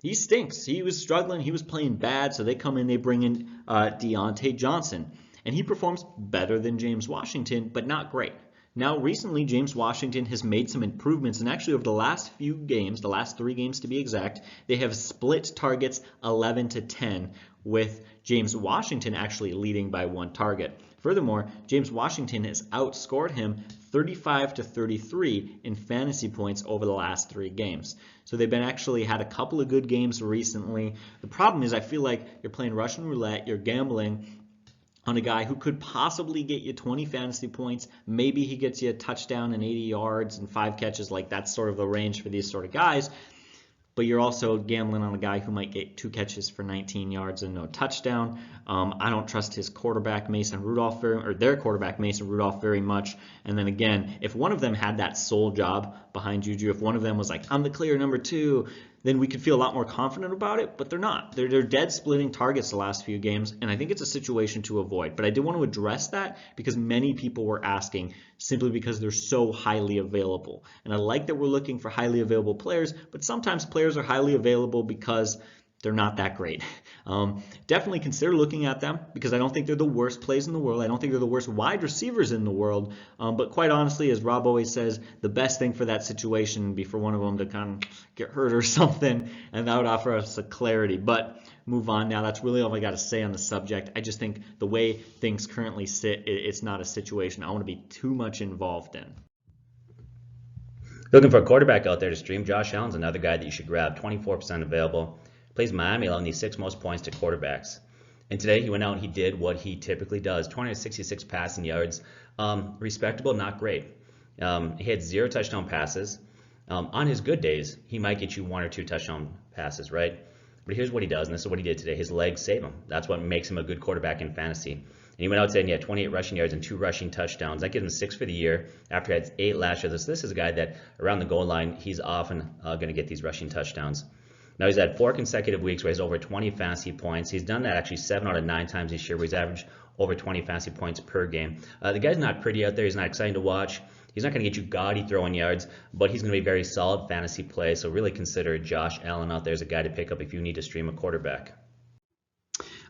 S1: He stinks. He was struggling. He was playing bad. So they come in, they bring in Diontae Johnson. And he performs better than James Washington, but not great. Now, recently, James Washington has made some improvements. And actually, over the last few games, the last 3 games to be exact, they have split targets 11-10, with James Washington actually leading by 1 target. Furthermore, James Washington has outscored him 35-33 in fantasy points over the last 3 games. So they've been actually had a couple of good games recently. The problem is I feel like you're playing Russian roulette, you're gambling on a guy who could possibly get you 20 fantasy points. Maybe he gets you a touchdown and 80 yards and 5 catches. Like that's sort of the range for these sort of guys. But you're also gambling on a guy who might get 2 catches for 19 yards and no touchdown. I don't trust his quarterback, Mason Rudolph, or their quarterback, Mason Rudolph, very much. And then again, if one of them had that sole job behind Juju, if one of them was like, I'm the clear number 2, then we could feel a lot more confident about it, but they're not. They're dead splitting targets the last few games, and I think it's a situation to avoid. But I did want to address that because many people were asking simply because they're so highly available. And I like that we're looking for highly available players, but sometimes players are highly available because they're not that great. Definitely consider looking at them because I don't think they're the worst plays in the world. I don't think they're the worst wide receivers in the world. But quite honestly, as Rob always says, the best thing for that situation would be for one of them to kind of get hurt or something, and that would offer us a clarity. But move on now. That's really all I got to say on the subject. I just think the way things currently sit, it's not a situation I want to be too much involved in.
S2: Looking for a quarterback out there to stream, Josh Allen's another guy that you should grab, 24% available. Plays Miami, allowing these 6th most points to quarterbacks. And today he went out and he did what he typically does, 266 passing yards. Respectable, not great. He had 0 touchdown passes. On his good days, he might get you 1 or 2 touchdown passes, right? But here's what he does, and this is what he did today. His legs save him. That's what makes him a good quarterback in fantasy. And he went out today and he had 28 rushing yards and 2 rushing touchdowns. That gives him 6 for the year after he had 8 last year. So this is a guy that around the goal line, he's often going to get these rushing touchdowns. Now he's had 4 consecutive weeks where he's over 20 fantasy points. He's done that actually 7 out of 9 times this year where he's averaged over 20 fantasy points per game. The guy's not pretty out there. He's not exciting to watch. He's not going to get you gaudy throwing yards, but he's going to be very solid fantasy play. So really consider Josh Allen out there as a guy to pick up if you need to stream a quarterback.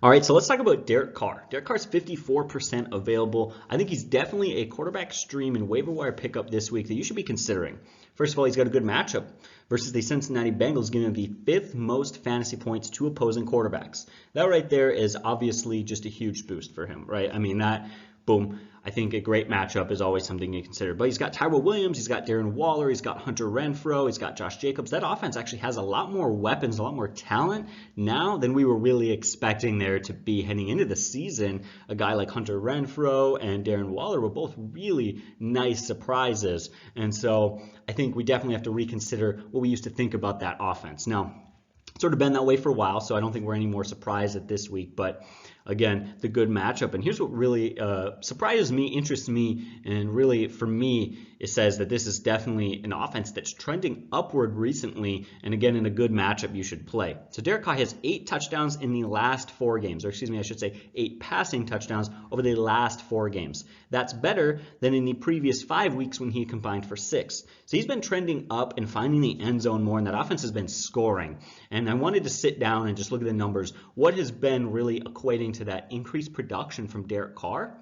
S1: All right, so let's talk about Derek Carr. Derek Carr's 54% available. I think he's definitely a quarterback stream and waiver wire pickup this week that you should be considering. First of all, he's got a good matchup versus the Cincinnati Bengals, giving him the 5th most fantasy points to opposing quarterbacks. That right there is obviously just a huge boost for him, right? I mean, that, boom, I think a great matchup is always something to consider. But he's got Tyrell Williams, he's got Darren Waller, he's got Hunter Renfrow, he's got Josh Jacobs. That offense actually has a lot more weapons, a lot more talent now than we were really expecting there to be heading into the season. A guy like Hunter Renfrow and Darren Waller were both really nice surprises. And so I think we definitely have to reconsider what we used to think about that offense. Now, it's sort of been that way for a while, so I don't think we're any more surprised at this week. But again, the good matchup. And here's what really surprises me, interests me, and really for me, it says that this is definitely an offense that's trending upward recently. And again, in a good matchup, you should play. So Derek Carr has 8 touchdowns in the last 4 games, or excuse me, I should say 8 passing touchdowns over the last 4 games. That's better than in the previous 5 weeks when he combined for 6. So he's been trending up and finding the end zone more, and that offense has been scoring. And I wanted to sit down and just look at the numbers. What has been really equating to that increased production from Derek Carr?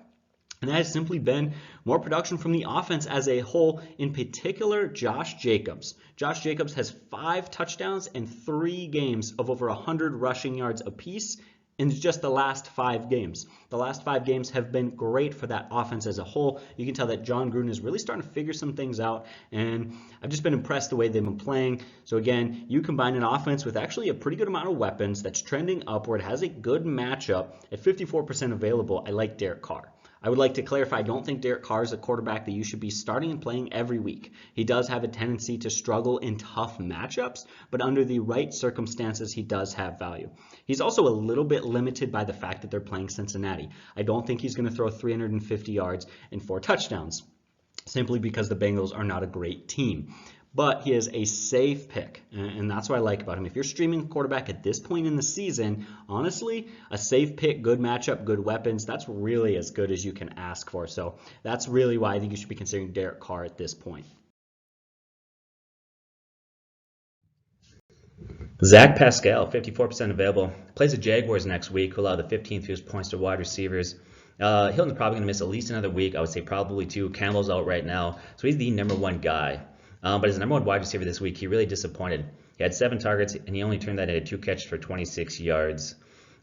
S1: And that has simply been more production from the offense as a whole, in particular Josh Jacobs. Josh Jacobs has 5 touchdowns and 3 games of over 100 rushing yards apiece in just the last 5 games. The last 5 games have been great for that offense as a whole. You can tell that John Gruden is really starting to figure some things out, and I've just been impressed the way they've been playing. So again, you combine an offense with actually a pretty good amount of weapons that's trending upward, has a good matchup at 54% available. I like Derek Carr.
S3: I would like to clarify, I don't think Derek Carr is a quarterback that you should be starting and playing every week. He does have a tendency to struggle in tough matchups, but under the right circumstances, he does have value. He's also a little bit limited by the fact that they're playing Cincinnati. I don't think he's going to throw 350 yards and 4 touchdowns, simply because the Bengals are not a great team. But he is a safe pick, and that's what I like about him. If you're streaming quarterback at this point in the season, honestly, a safe pick, good matchup, good weapons, that's really as good as you can ask for. So that's really why I think you should be considering Derek Carr at this point.
S2: Zach Pascal, 54% available. Plays the Jaguars next week, who allow the 15th fewest points to wide receivers. Hilton's probably going to miss at least another week. I would say probably 2. Campbell's out right now, so he's the number 1 guy. But as the number 1 wide receiver this week, he really disappointed. He had 7 targets, and he only turned that into 2 catches for 26 yards.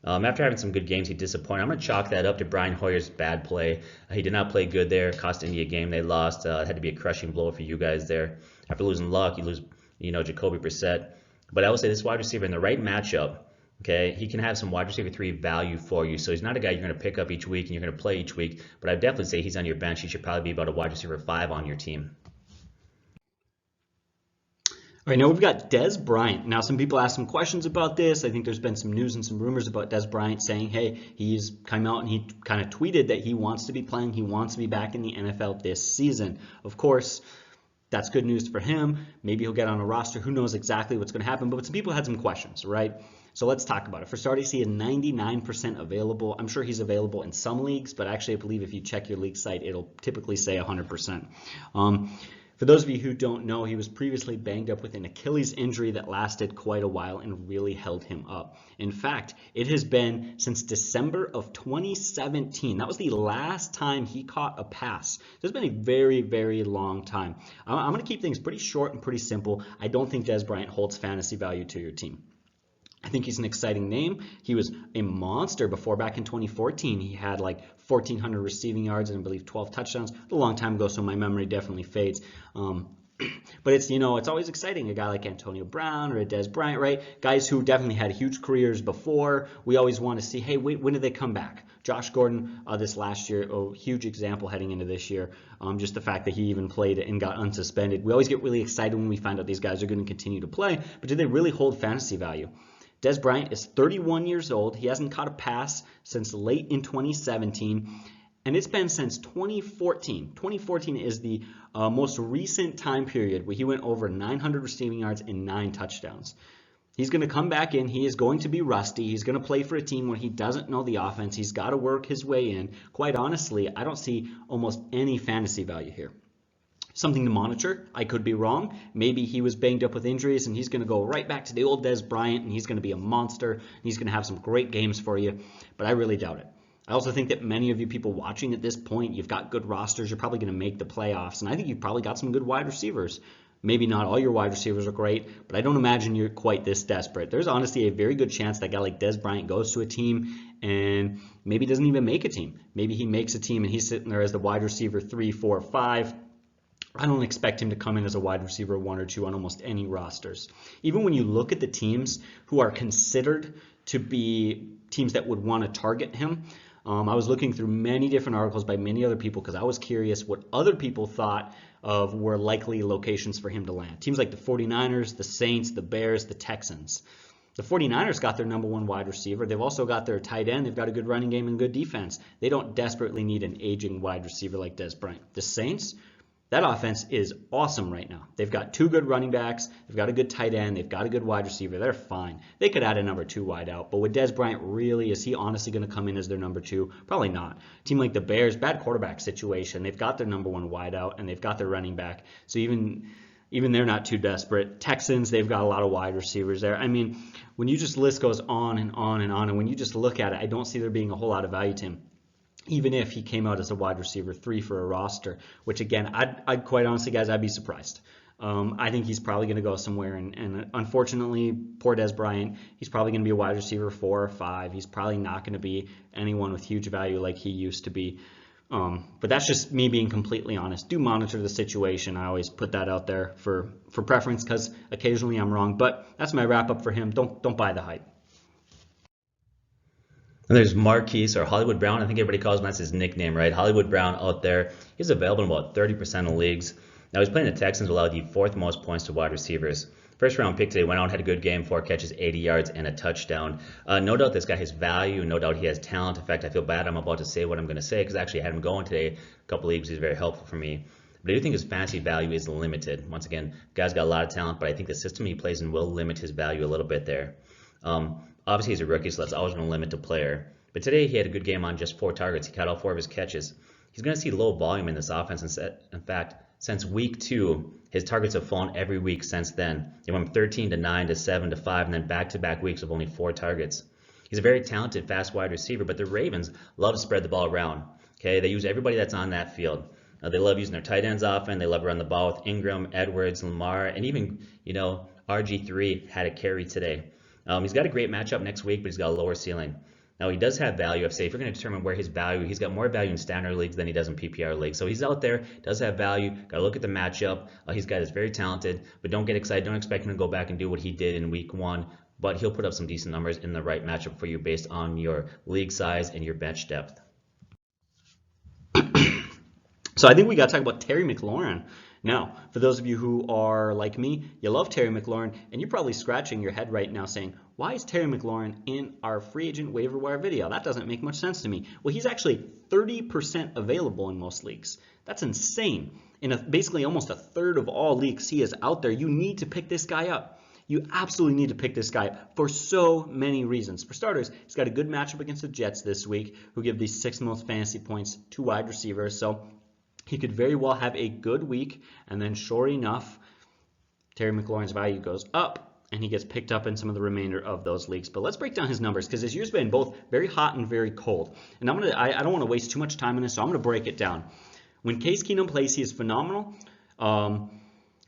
S2: After having some good games, he disappointed. I'm going to chalk that up to Brian Hoyer's bad play. He did not play good there. Cost Indy a game. They lost. It had to be a crushing blow for you guys there. After losing Luck, you lose, Jacoby Brissett. But I will say this wide receiver in the right matchup, okay, he can have some wide receiver 3 value for you. So he's not a guy you're going to pick up each week and you're going to play each week. But I would definitely say he's on your bench. He should probably be about a wide receiver 5 on your team.
S3: All right, now we've got Dez Bryant. Now, some people asked some questions about this. I think there's been some news and some rumors about Dez Bryant saying, hey, he's come out and he kind of tweeted that he wants to be playing. He wants to be back in the NFL this season. Of course, that's good news for him. Maybe he'll get on a roster. Who knows exactly what's going to happen? But some people had some questions, right? So let's talk about it. For starters, he is 99% available. I'm sure he's available in some leagues, but actually I believe if you check your league site, it'll typically say 100%. For those of you who don't know, he was previously banged up with an Achilles injury that lasted quite a while and really held him up. In fact, it has been since December of 2017. That was the last time he caught a pass. It's been a very, very long time. I'm going to keep things pretty short and pretty simple. I don't think Dez Bryant holds fantasy value to your team. I think he's an exciting name. He was a monster before. Back in 2014. He had like 1,400 receiving yards and I believe 12 touchdowns. A long time ago, so my memory definitely fades. But it's always exciting. A guy like Antonio Brown or a Dez Bryant, right? Guys who definitely had huge careers before. We always want to see, hey, when did they come back? Josh Gordon this last year, a huge example heading into this year. Just the fact that he even played and got unsuspended. We always get really excited when we find out these guys are going to continue to play. But do they really hold fantasy value? Dez Bryant is 31 years old. He hasn't caught a pass since late in 2017, and it's been since 2014. 2014 is the most recent time period where he went over 900 receiving yards and 9 touchdowns. He's going to come back in. He is going to be rusty. He's going to play for a team where he doesn't know the offense. He's got to work his way in. Quite honestly, I don't see almost any fantasy value here. Something to monitor. I could be wrong. Maybe he was banged up with injuries and he's going to go right back to the old Dez Bryant and he's going to be a monster and he's going to have some great games for you, but I really doubt it. I also think that many of you people watching at this point, you've got good rosters. You're probably going to make the playoffs, and I think you've probably got some good wide receivers. Maybe not all your wide receivers are great, but I don't imagine you're quite this desperate. There's honestly a very good chance that a guy like Dez Bryant goes to a team and maybe doesn't even make a team. Maybe he makes a team and he's sitting there as the wide receiver 3, 4, 5. I don't expect him to come in as a wide receiver 1 or 2 on almost any rosters. Even when you look at the teams who are considered to be teams that would want to target him, I was looking through many different articles by many other people because I was curious what other people thought of were likely locations for him to land. Teams like the 49ers, the Saints, the Bears, the Texans. The 49ers got their number 1 wide receiver. They've also got their tight end. They've got a good running game and good defense. They don't desperately need an aging wide receiver like Dez Bryant. The Saints, that offense is awesome right now. They've got 2 good running backs. They've got a good tight end. They've got a good wide receiver. They're fine. They could add a number 2 wide out. But with Dez Bryant, really, is he honestly going to come in as their number 2? Probably not. A team like the Bears, bad quarterback situation. They've got their number 1 wide out, and they've got their running back. So even they're not too desperate. Texans, they've got a lot of wide receivers there. I mean, when you just list goes on and on and on, and when you just look at it, I don't see there being a whole lot of value to him. Even if he came out as a wide receiver 3 for a roster, which again, I'd quite honestly, guys, I'd be surprised. I think he's probably going to go somewhere, and unfortunately, poor Dez Bryant, he's probably going to be a wide receiver 4 or 5. He's probably not going to be anyone with huge value like he used to be. But that's just me being completely honest. Do monitor the situation. I always put that out there for preference because occasionally I'm wrong. But that's my wrap up for him. Don't buy the hype.
S2: And there's Marquise or Hollywood Brown. I think everybody calls him, that's his nickname, right? Hollywood Brown out there. He's available in about 30% of leagues. Now he's playing the Texans, allowed the 4th most points to wide receivers. First round pick today, went out, had a good game, 4 catches, 80 yards, and a touchdown. No doubt this guy has value. No doubt he has talent. In fact, I feel bad I'm about to say what I'm going to say because I actually had him going today. A couple leagues, he's very helpful for me. But I do think his fantasy value is limited. Once again, guy's got a lot of talent, but I think the system he plays in will limit his value a little bit there. Obviously, he's a rookie, so that's always going to limit the player. But today, he had a good game on just 4 targets. He caught all 4 of his catches. He's going to see low volume in this offense. In fact, since week 2, his targets have fallen every week since then. They went from 13 to 9 to 7 to 5, and then back-to-back weeks of only 4 targets. He's a very talented, fast wide receiver, but the Ravens love to spread the ball around. Okay, they use everybody that's on that field. They love using their tight ends often. They love to run the ball with Ingram, Edwards, Lamar, and even, RG3 had a carry today. He's got a great matchup next week, but he's got a lower ceiling. Now, he does have value. If you're going to determine where his value, he's got more value in standard leagues than he does in PPR leagues. So he's out there, does have value. Got to look at the matchup. He's got is very talented, but don't get excited. Don't expect him to go back and do what he did in week 1. But he'll put up some decent numbers in the right matchup for you based on your league size and your bench depth.
S3: So I think we got to talk about Terry McLaurin. Now, for those of you who are like me, you love Terry McLaurin, and you're probably scratching your head right now saying, why is Terry McLaurin in our free agent waiver wire video? That doesn't make much sense to me. Well, he's actually 30% available in most leagues. That's insane. In basically almost a third of all leagues he is out there. You need to pick this guy up. You absolutely need to pick this guy up for so many reasons. For starters, he's got a good matchup against the Jets this week, who give the 6th most fantasy points to wide receivers. So he could very well have a good week, and then sure enough, Terry McLaurin's value goes up, and he gets picked up in some of the remainder of those leagues. But let's break down his numbers, because his year's been both very hot and very cold. And I don't want to waste too much time on this, so I'm going to break it down. When Case Keenum plays, he is phenomenal.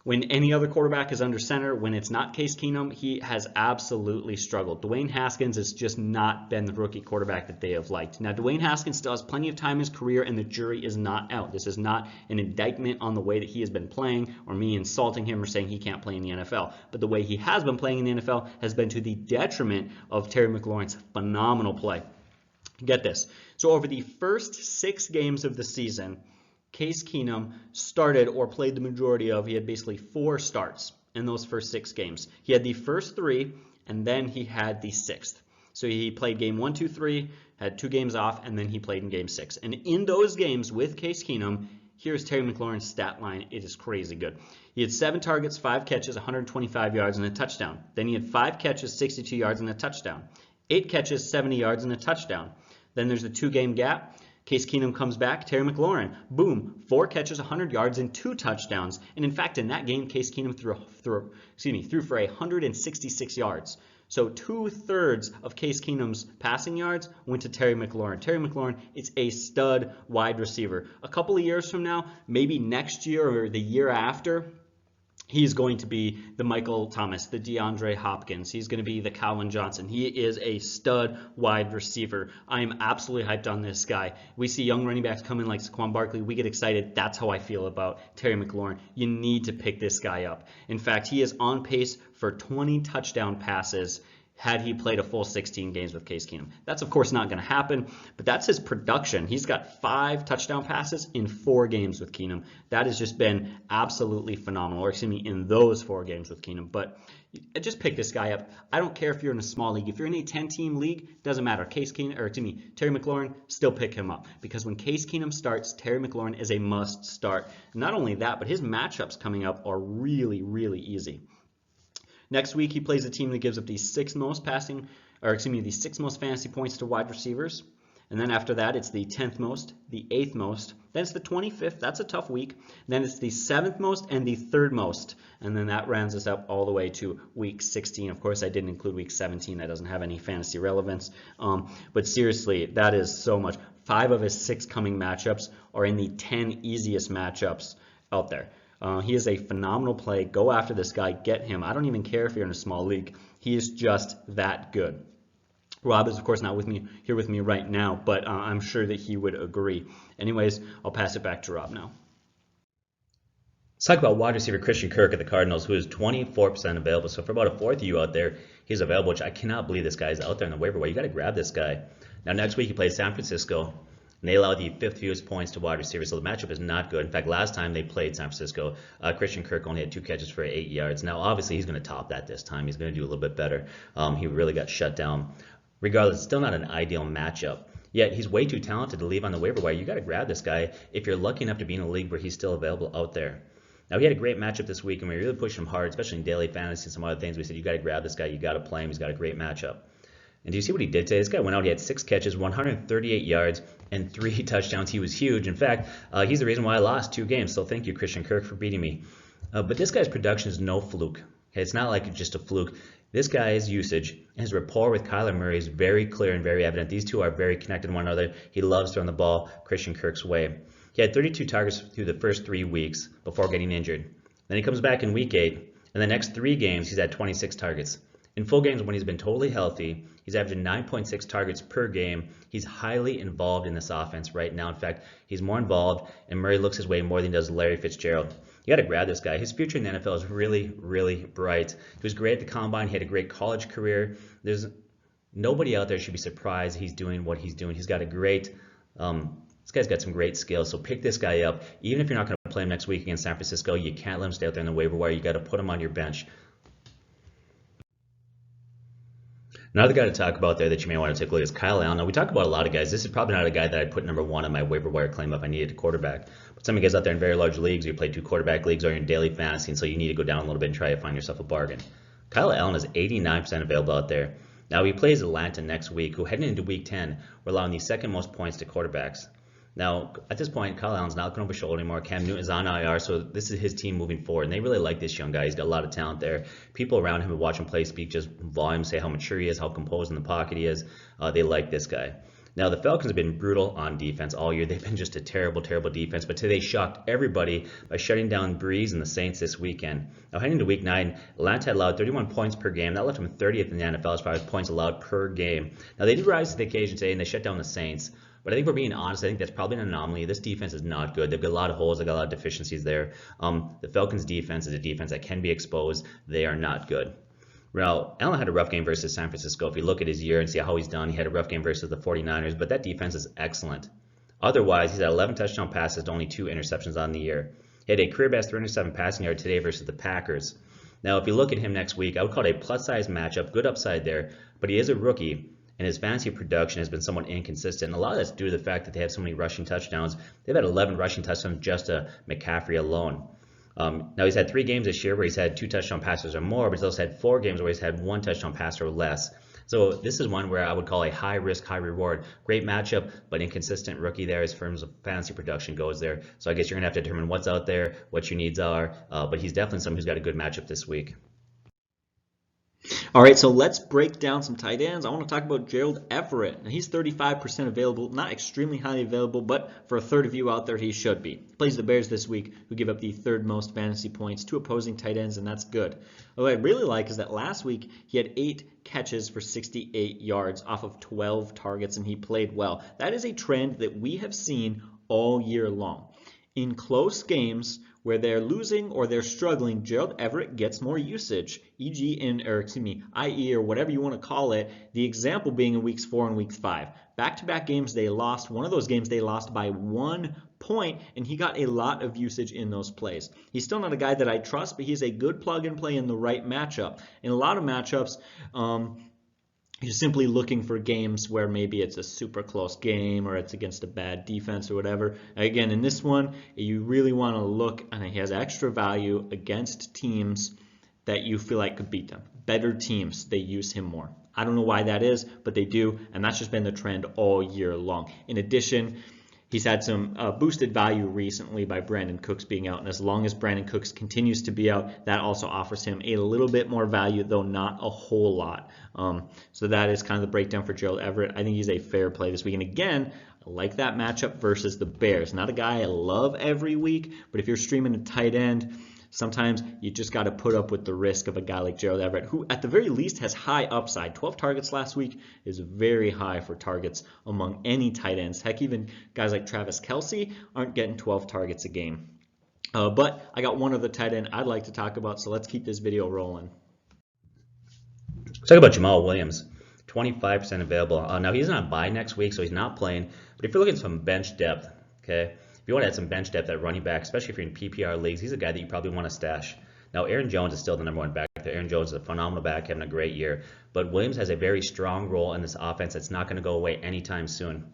S3: When any other quarterback is under center, when it's not Case Keenum, he has absolutely struggled. Dwayne Haskins has just not been the rookie quarterback that they have liked. Now, Dwayne Haskins still has plenty of time in his career, and the jury is not out. This is not an indictment on the way that he has been playing or me insulting him or saying he can't play in the NFL. But the way he has been playing in the NFL has been to the detriment of Terry McLaurin's phenomenal play. Get this. So over the first 6 games of the season, Case Keenum started or played the majority of, he had basically 4 starts in those first 6 games. He had the first 3, and then he had the 6th. So he played game 1, 2, 3, had 2 games off, and then he played in game 6. And in those games with Case Keenum, here's Terry McLaurin's stat line. It is crazy good. He had 7 targets, 5 catches, 125 yards, and a touchdown. Then he had 5 catches, 62 yards, and a touchdown. 8 catches, 70 yards, and a touchdown. Then there's the 2-game gap. Case Keenum comes back, Terry McLaurin, boom, 4 catches, 100 yards, and 2 touchdowns. And in fact, in that game, Case Keenum threw for 166 yards. So 2/3 of Case Keenum's passing yards went to Terry McLaurin. Terry McLaurin is a stud wide receiver. A couple of years from now, maybe next year or the year after, he's going to be the Michael Thomas, the DeAndre Hopkins. He's going to be the Kalen Johnson. He is a stud wide receiver. I am absolutely hyped on this guy. We see young running backs come in like Saquon Barkley. We get excited. That's how I feel about Terry McLaurin. You need to pick this guy up. In fact, he is on pace for 20 touchdown passes had he played a full 16 games with Case Keenum. That's, of course, not going to happen, but that's his production. He's got 5 touchdown passes in 4 games with Keenum. That has just been absolutely phenomenal, or excuse me, in those 4 games with Keenum. But just pick this guy up. I don't care if you're in a small league. If you're in a 10-team league, doesn't matter. Terry McLaurin, still pick him up. Because when Case Keenum starts, Terry McLaurin is a must start. Not only that, but his matchups coming up are really, really easy. Next week, he plays a team that gives up the 6th most fantasy points to wide receivers. And then after that, it's the 10th most, the 8th most. Then it's the 25th. That's a tough week. Then it's the 7th most and the 3rd most. And then that rounds us up all the way to week 16. Of course, I didn't include week 17. That doesn't have any fantasy relevance. But seriously, that is so much. 5 of his 6 coming matchups are in the 10 easiest matchups out there. He is a phenomenal play. Go after this guy. Get him. I don't even care if you're in a small league. He is just that good. Rob is, of course, not here with me right now, but I'm sure that he would agree. Anyways, I'll pass it back to Rob now.
S2: Let's talk about wide receiver Christian Kirk at the Cardinals, who is 24% available. So for about a fourth of you out there, he's available, which I cannot believe this guy is out there in the waiver wire. You got to grab this guy. Now, next week he plays San Francisco, and they allow the fifth fewest points to wide receivers, so the matchup is not good. In fact, last time they played San Francisco, Christian Kirk only had 2 catches for 8 yards. Now, obviously, he's going to top that this time. He's going to do a little bit better. He really got shut down. Regardless, it's still not an ideal matchup. Yet he's way too talented to leave on the waiver wire. You got to grab this guy if you're lucky enough to be in a league where he's still available out there. Now, he had a great matchup this week, and we really pushed him hard, especially in daily fantasy and some other things. We said, you got to grab this guy. You got to play him. He's got a great matchup. And do you see what he did today? This guy went out, he had 6 catches, 138 yards, and 3 touchdowns. He was huge. In fact, he's the reason why I lost 2 games. So thank you, Christian Kirk, for beating me. But this guy's production is no fluke. Okay, it's not like just a fluke. This guy's usage, his rapport with Kyler Murray is very clear and very evident. These two are very connected to one another. He loves throwing the ball Christian Kirk's way. He had 32 targets through the first 3 weeks before getting injured. Then he comes back in week 8. In the next 3 games, he's had 26 targets. In full games when he's been totally healthy, he's averaging 9.6 targets per game. He's highly involved in this offense right now. In fact, he's more involved, and Murray looks his way more than does Larry Fitzgerald. You got to grab this guy. His future in the NFL is really, really bright. He was great at the Combine. He had a great college career. There's nobody out there should be surprised he's doing what he's doing. He's got a great this guy's got some great skills, so pick this guy up. Even if you're not going to play him next week against San Francisco, you can't let him stay out there in the waiver wire. You got to put him on your bench. Another guy to talk about there that you may want to take a look at is Kyle Allen. Now, we talk about a lot of guys. This is probably not a guy that I'd put number 1 on my waiver wire claim if I needed a quarterback. But some of you guys out there in very large leagues, you play 2 quarterback leagues, or you're in daily fantasy, and so you need to go down a little bit and try to find yourself a bargain. Kyle Allen is 89% available out there. Now, he plays Atlanta next week, who heading into week 10, we're allowing the second most points to quarterbacks. Now, at this point, Kyle Allen's not looking over his shoulder anymore. Cam Newton is on IR, so this is his team moving forward. And they really like this young guy. He's got a lot of talent there. People around him who watch him play speak just volume, say how mature he is, how composed in the pocket he is. They like this guy. Now, the Falcons have been brutal on defense all year. They've been just a terrible, terrible defense. But today shocked everybody by shutting down Breeze and the Saints this weekend. Now, heading into week 9, Atlanta had allowed 31 points per game. That left them 30th in the NFL as far as points allowed per game. Now, they did rise to the occasion today, and they shut down the Saints. But I think we're being honest. I think that's probably an anomaly. This defense is not good. They've got a lot of holes. They've got a lot of deficiencies there. The Falcons' defense is a defense that can be exposed. They are not good. Well, Allen had a rough game versus San Francisco. If you look at his year and see how he's done, he had a rough game versus the 49ers, but that defense is excellent. Otherwise, he's had 11 touchdown passes to only 2 interceptions on the year. He had a career-best 307 passing yard today versus the Packers. Now, if you look at him next week, I would call it a plus-size matchup, good upside there, but he is a rookie, and his fantasy production has been somewhat inconsistent. And a lot of that's due to the fact that they have so many rushing touchdowns. They've had 11 rushing touchdowns just to McCaffrey alone. Now, he's had 3 games this year where he's had 2 touchdown passes or more, but he's also had 4 games where he's had 1 touchdown pass or less. So this is one where I would call a high risk, high reward. Great matchup, but inconsistent rookie there as far as fantasy production goes there. So I guess you're going to have to determine what's out there, what your needs are. But he's definitely someone who's got a good matchup this week.
S1: All right, so let's break down some tight ends. I want to talk about Gerald Everett. Now, he's 35% available, not extremely highly available, but for a third of you out there, he should be. He plays the Bears this week, who give up the 3rd most fantasy points to opposing tight ends, and that's good. What I really like is that last week, he had 8 catches for 68 yards off of 12 targets, and he played well. That is a trend that we have seen all year long. In close games where they're losing or they're struggling, Gerald Everett gets more usage, i.e. or whatever you want to call it, the example being in weeks 4 and weeks 5. Back-to-back games they lost. One of those games they lost by 1 point, and he got a lot of usage in those plays. He's still not a guy that I trust, but he's a good plug-and-play in the right matchup. In a lot of matchups, you're simply looking for games where maybe it's a super close game or it's against a bad defense or whatever. Again, in this one, you really want to look, and he has extra value against teams that you feel like could beat them. Better teams, they use him more. I don't know why that is, but they do, and that's just been the trend all year long. In addition, he's had some boosted value recently by Brandon Cooks being out, and as long as Brandon Cooks continues to be out, that also offers him a little bit more value, though not a whole lot. So that is kind of the breakdown for Gerald Everett. I think he's a fair play this week. And again, I like that matchup versus the Bears. Not a guy I love every week, but if you're streaming a tight end, sometimes you just got to put up with the risk of a guy like Gerald Everett, who at the very least has high upside. 12 targets last week is very high for targets among any tight ends. Heck, even guys like Travis Kelce aren't getting 12 targets a game. But I got one other tight end I'd like to talk about, so let's keep this video rolling.
S2: Let's talk about Jamaal Williams. 25% available. Now he's on a bye next week, so he's not playing. But if you're looking for some bench depth, okay, if you want to add some bench depth at running back, especially if you're in PPR leagues, he's a guy that you probably want to stash. Now Aaron Jones is still the #1 back there. Aaron Jones is a phenomenal back, having a great year. But Williams has a very strong role in this offense that's not going to go away anytime soon.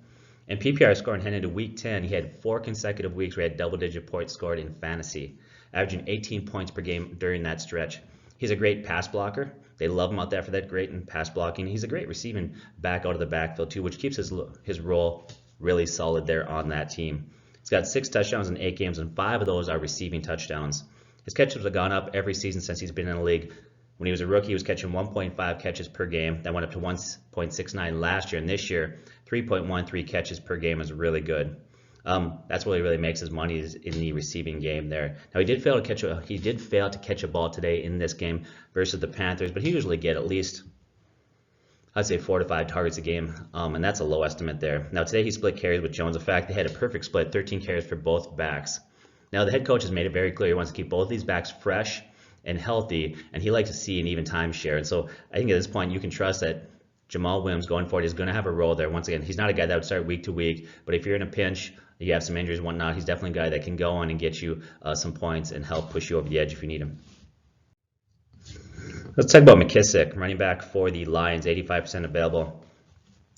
S2: In PPR scoring heading into Week 10, he had 4 consecutive weeks where he had double-digit points scored in fantasy, averaging 18 points per game during that stretch. He's a great pass blocker. They love him out there for that great in pass blocking. He's a great receiving back out of the backfield too, which keeps his role really solid there on that team. He's got 6 touchdowns in 8 games, and 5 of those are receiving touchdowns. His catches have gone up every season since he's been in the league. When he was a rookie, he was catching 1.5 catches per game. That went up to 1.69 last year, and this year, 3.13 catches per game is really good. That's what he really makes his money is in the receiving game there. Now he did fail to catch a ball today in this game versus the Panthers, but he usually get at least, I'd say, 4 to 5 targets a game, and that's a low estimate there. Now today he split carries with Jones. In fact, they had a perfect split, 13 carries for both backs. Now the head coach has made it very clear he wants to keep both these backs fresh and healthy, and he likes to see an even time share. And so I think at this point you can trust that Jamaal Williams going forward is going to have a role there. Once again, he's not a guy that would start week to week, but if you're in a pinch, you have some injuries and whatnot, he's definitely a guy that can go on and get you some points and help push you over the edge if you need him. Let's talk about McKissic, running back for the Lions, 85% available.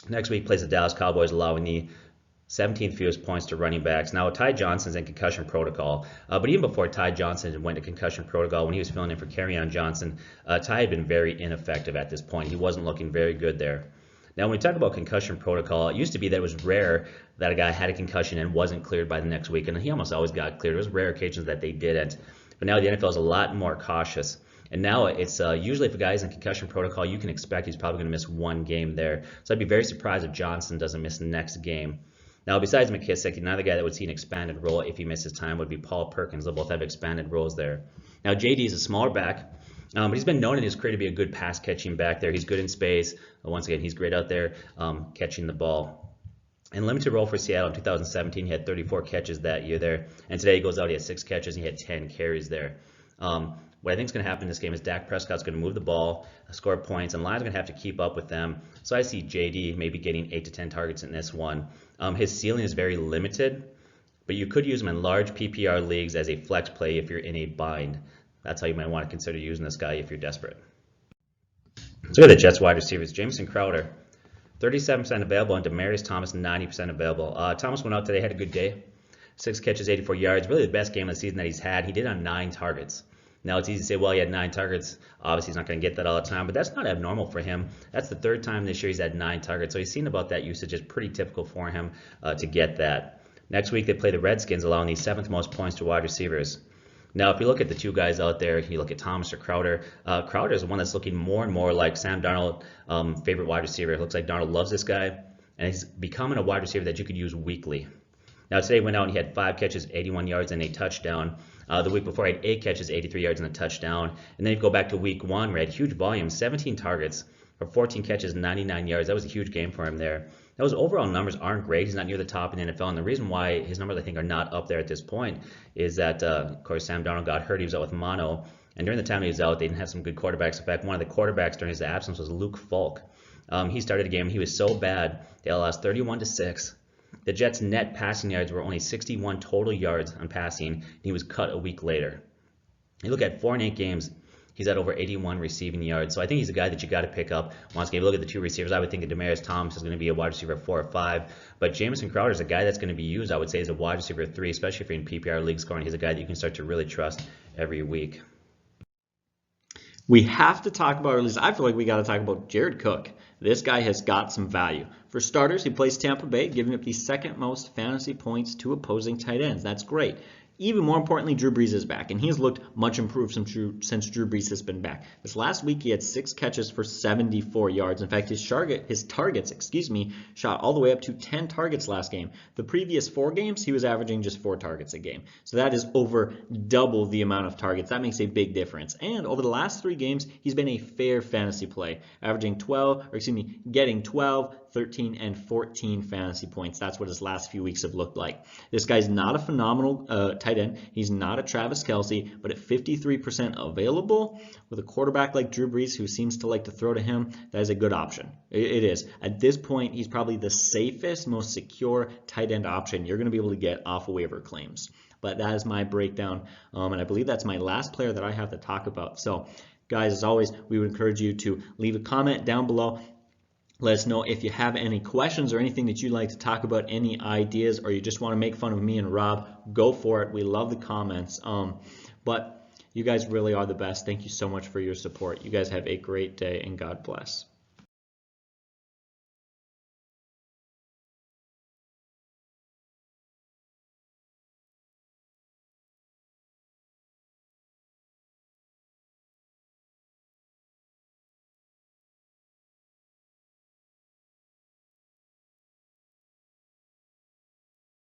S2: Next week plays the Dallas Cowboys, allowing the 17th fewest points to running backs. Now, Ty Johnson's in concussion protocol, but even before Ty Johnson went to concussion protocol, when he was filling in for Kerryon Johnson, Ty had been very ineffective at this point. He wasn't looking very good there. Now, when we talk about concussion protocol, it used to be that it was rare that a guy had a concussion and wasn't cleared by the next week, and he almost always got cleared. It was rare occasions that they didn't. But now the NFL is a lot more cautious. And now it's usually if a guy is in concussion protocol, you can expect he's probably going to miss 1 game there. So I'd be very surprised if Johnson doesn't miss the next game. Now, besides McKissic, another guy that would see an expanded role if he misses time would be Paul Perkins. They'll both have expanded roles there. Now, JD is a smaller back, but he's been known in his career to be a good pass-catching back there. He's good in space. Once again, he's great out there catching the ball. In limited role for Seattle in 2017, he had 34 catches that year there. And today he goes out, he has 6 catches, and he had 10 carries there. What I think is going to happen in this game is Dak Prescott's going to move the ball, score points, and Lions are going to have to keep up with them. So I see JD maybe getting 8 to 10 targets in this one. His ceiling is very limited, but you could use him in large PPR leagues as a flex play if you're in a bind. That's how you might want to consider using this guy if you're desperate. Let's look at the Jets wide receivers. Jamison Crowder, 37% available, and Demaryius Thomas, 90% available. Thomas went out today, had a good day. 6 catches, 84 yards. Really the best game of the season that he's had. He did on 9 targets. Now, it's easy to say, well, he had 9 targets. Obviously, he's not going to get that all the time, but that's not abnormal for him. That's the 3rd time this year he's had 9 targets, so he's seen about that usage. It's pretty typical for him to get that. Next week, they play the Redskins, allowing the 7th most points to wide receivers. Now, if you look at the 2 guys out there, you look at Thomas or Crowder. Crowder is the one that's looking more and more like Sam Darnold's favorite wide receiver. It looks like Darnold loves this guy, and he's becoming a wide receiver that you could use weekly. Now, today he went out and he had 5 catches, 81 yards, and a touchdown. The week before, he had 8 catches, 83 yards, and a touchdown. And then you go back to week 1, where he had huge volume, 17 targets for 14 catches, 99 yards. That was a huge game for him there. Now, his overall numbers aren't great. He's not near the top in the NFL. And the reason why his numbers, I think, are not up there at this point is that, of course, Sam Darnold got hurt. He was out with mono. And during the time he was out, they didn't have some good quarterbacks. In fact, one of the quarterbacks during his absence was Luke Falk. He started a game. He was so bad, they lost 31-6. The Jets' net passing yards were only 61 total yards on passing, and he was cut a week later. You look at 4 and 8 games, he's at over 81 receiving yards. So I think he's a guy that you got to pick up. Once again, if you look at the 2 receivers, I would think that Demaryius Thomas is going to be a wide receiver at 4 or 5. But Jamison Crowder is a guy that's going to be used, I would say, as a wide receiver at 3, especially if you're in PPR league scoring. He's a guy that you can start to really trust every week.
S1: We have to talk about, or at least I feel like we got to talk about Jared Cook. This guy has got some value. For starters, he plays Tampa Bay, giving up the 2nd most fantasy points to opposing tight ends. That's great. Even more importantly, Drew Brees is back, and he has looked much improved since Drew Brees has been back. This last week, he had 6 catches for 74 yards. In fact, his targets, shot all the way up to 10 targets last game. The previous 4 games, he was averaging just 4 targets a game. So that is over double the amount of targets. That makes a big difference. And over the last 3 games, he's been a fair fantasy play, getting 12, 13, and 14 fantasy points. That's what his last few weeks have looked like. This guy's not a phenomenal tight end. He's not a Travis Kelce, but at 53% available with a quarterback like Drew Brees who seems to like to throw to him, that is a good option. It is. At this point, he's probably the safest, most secure tight end option you're going to be able to get off of waiver claims. But that is my breakdown, and I believe that's my last player that I have to talk about. So, guys, as always, we would encourage you to leave a comment down below. Let us know if you have any questions or anything that you'd like to talk about, any ideas, or you just want to make fun of me and Rob. Go for it. We love the comments. But you guys really are the best. Thank you so much for your support. You guys have a great day, and God bless.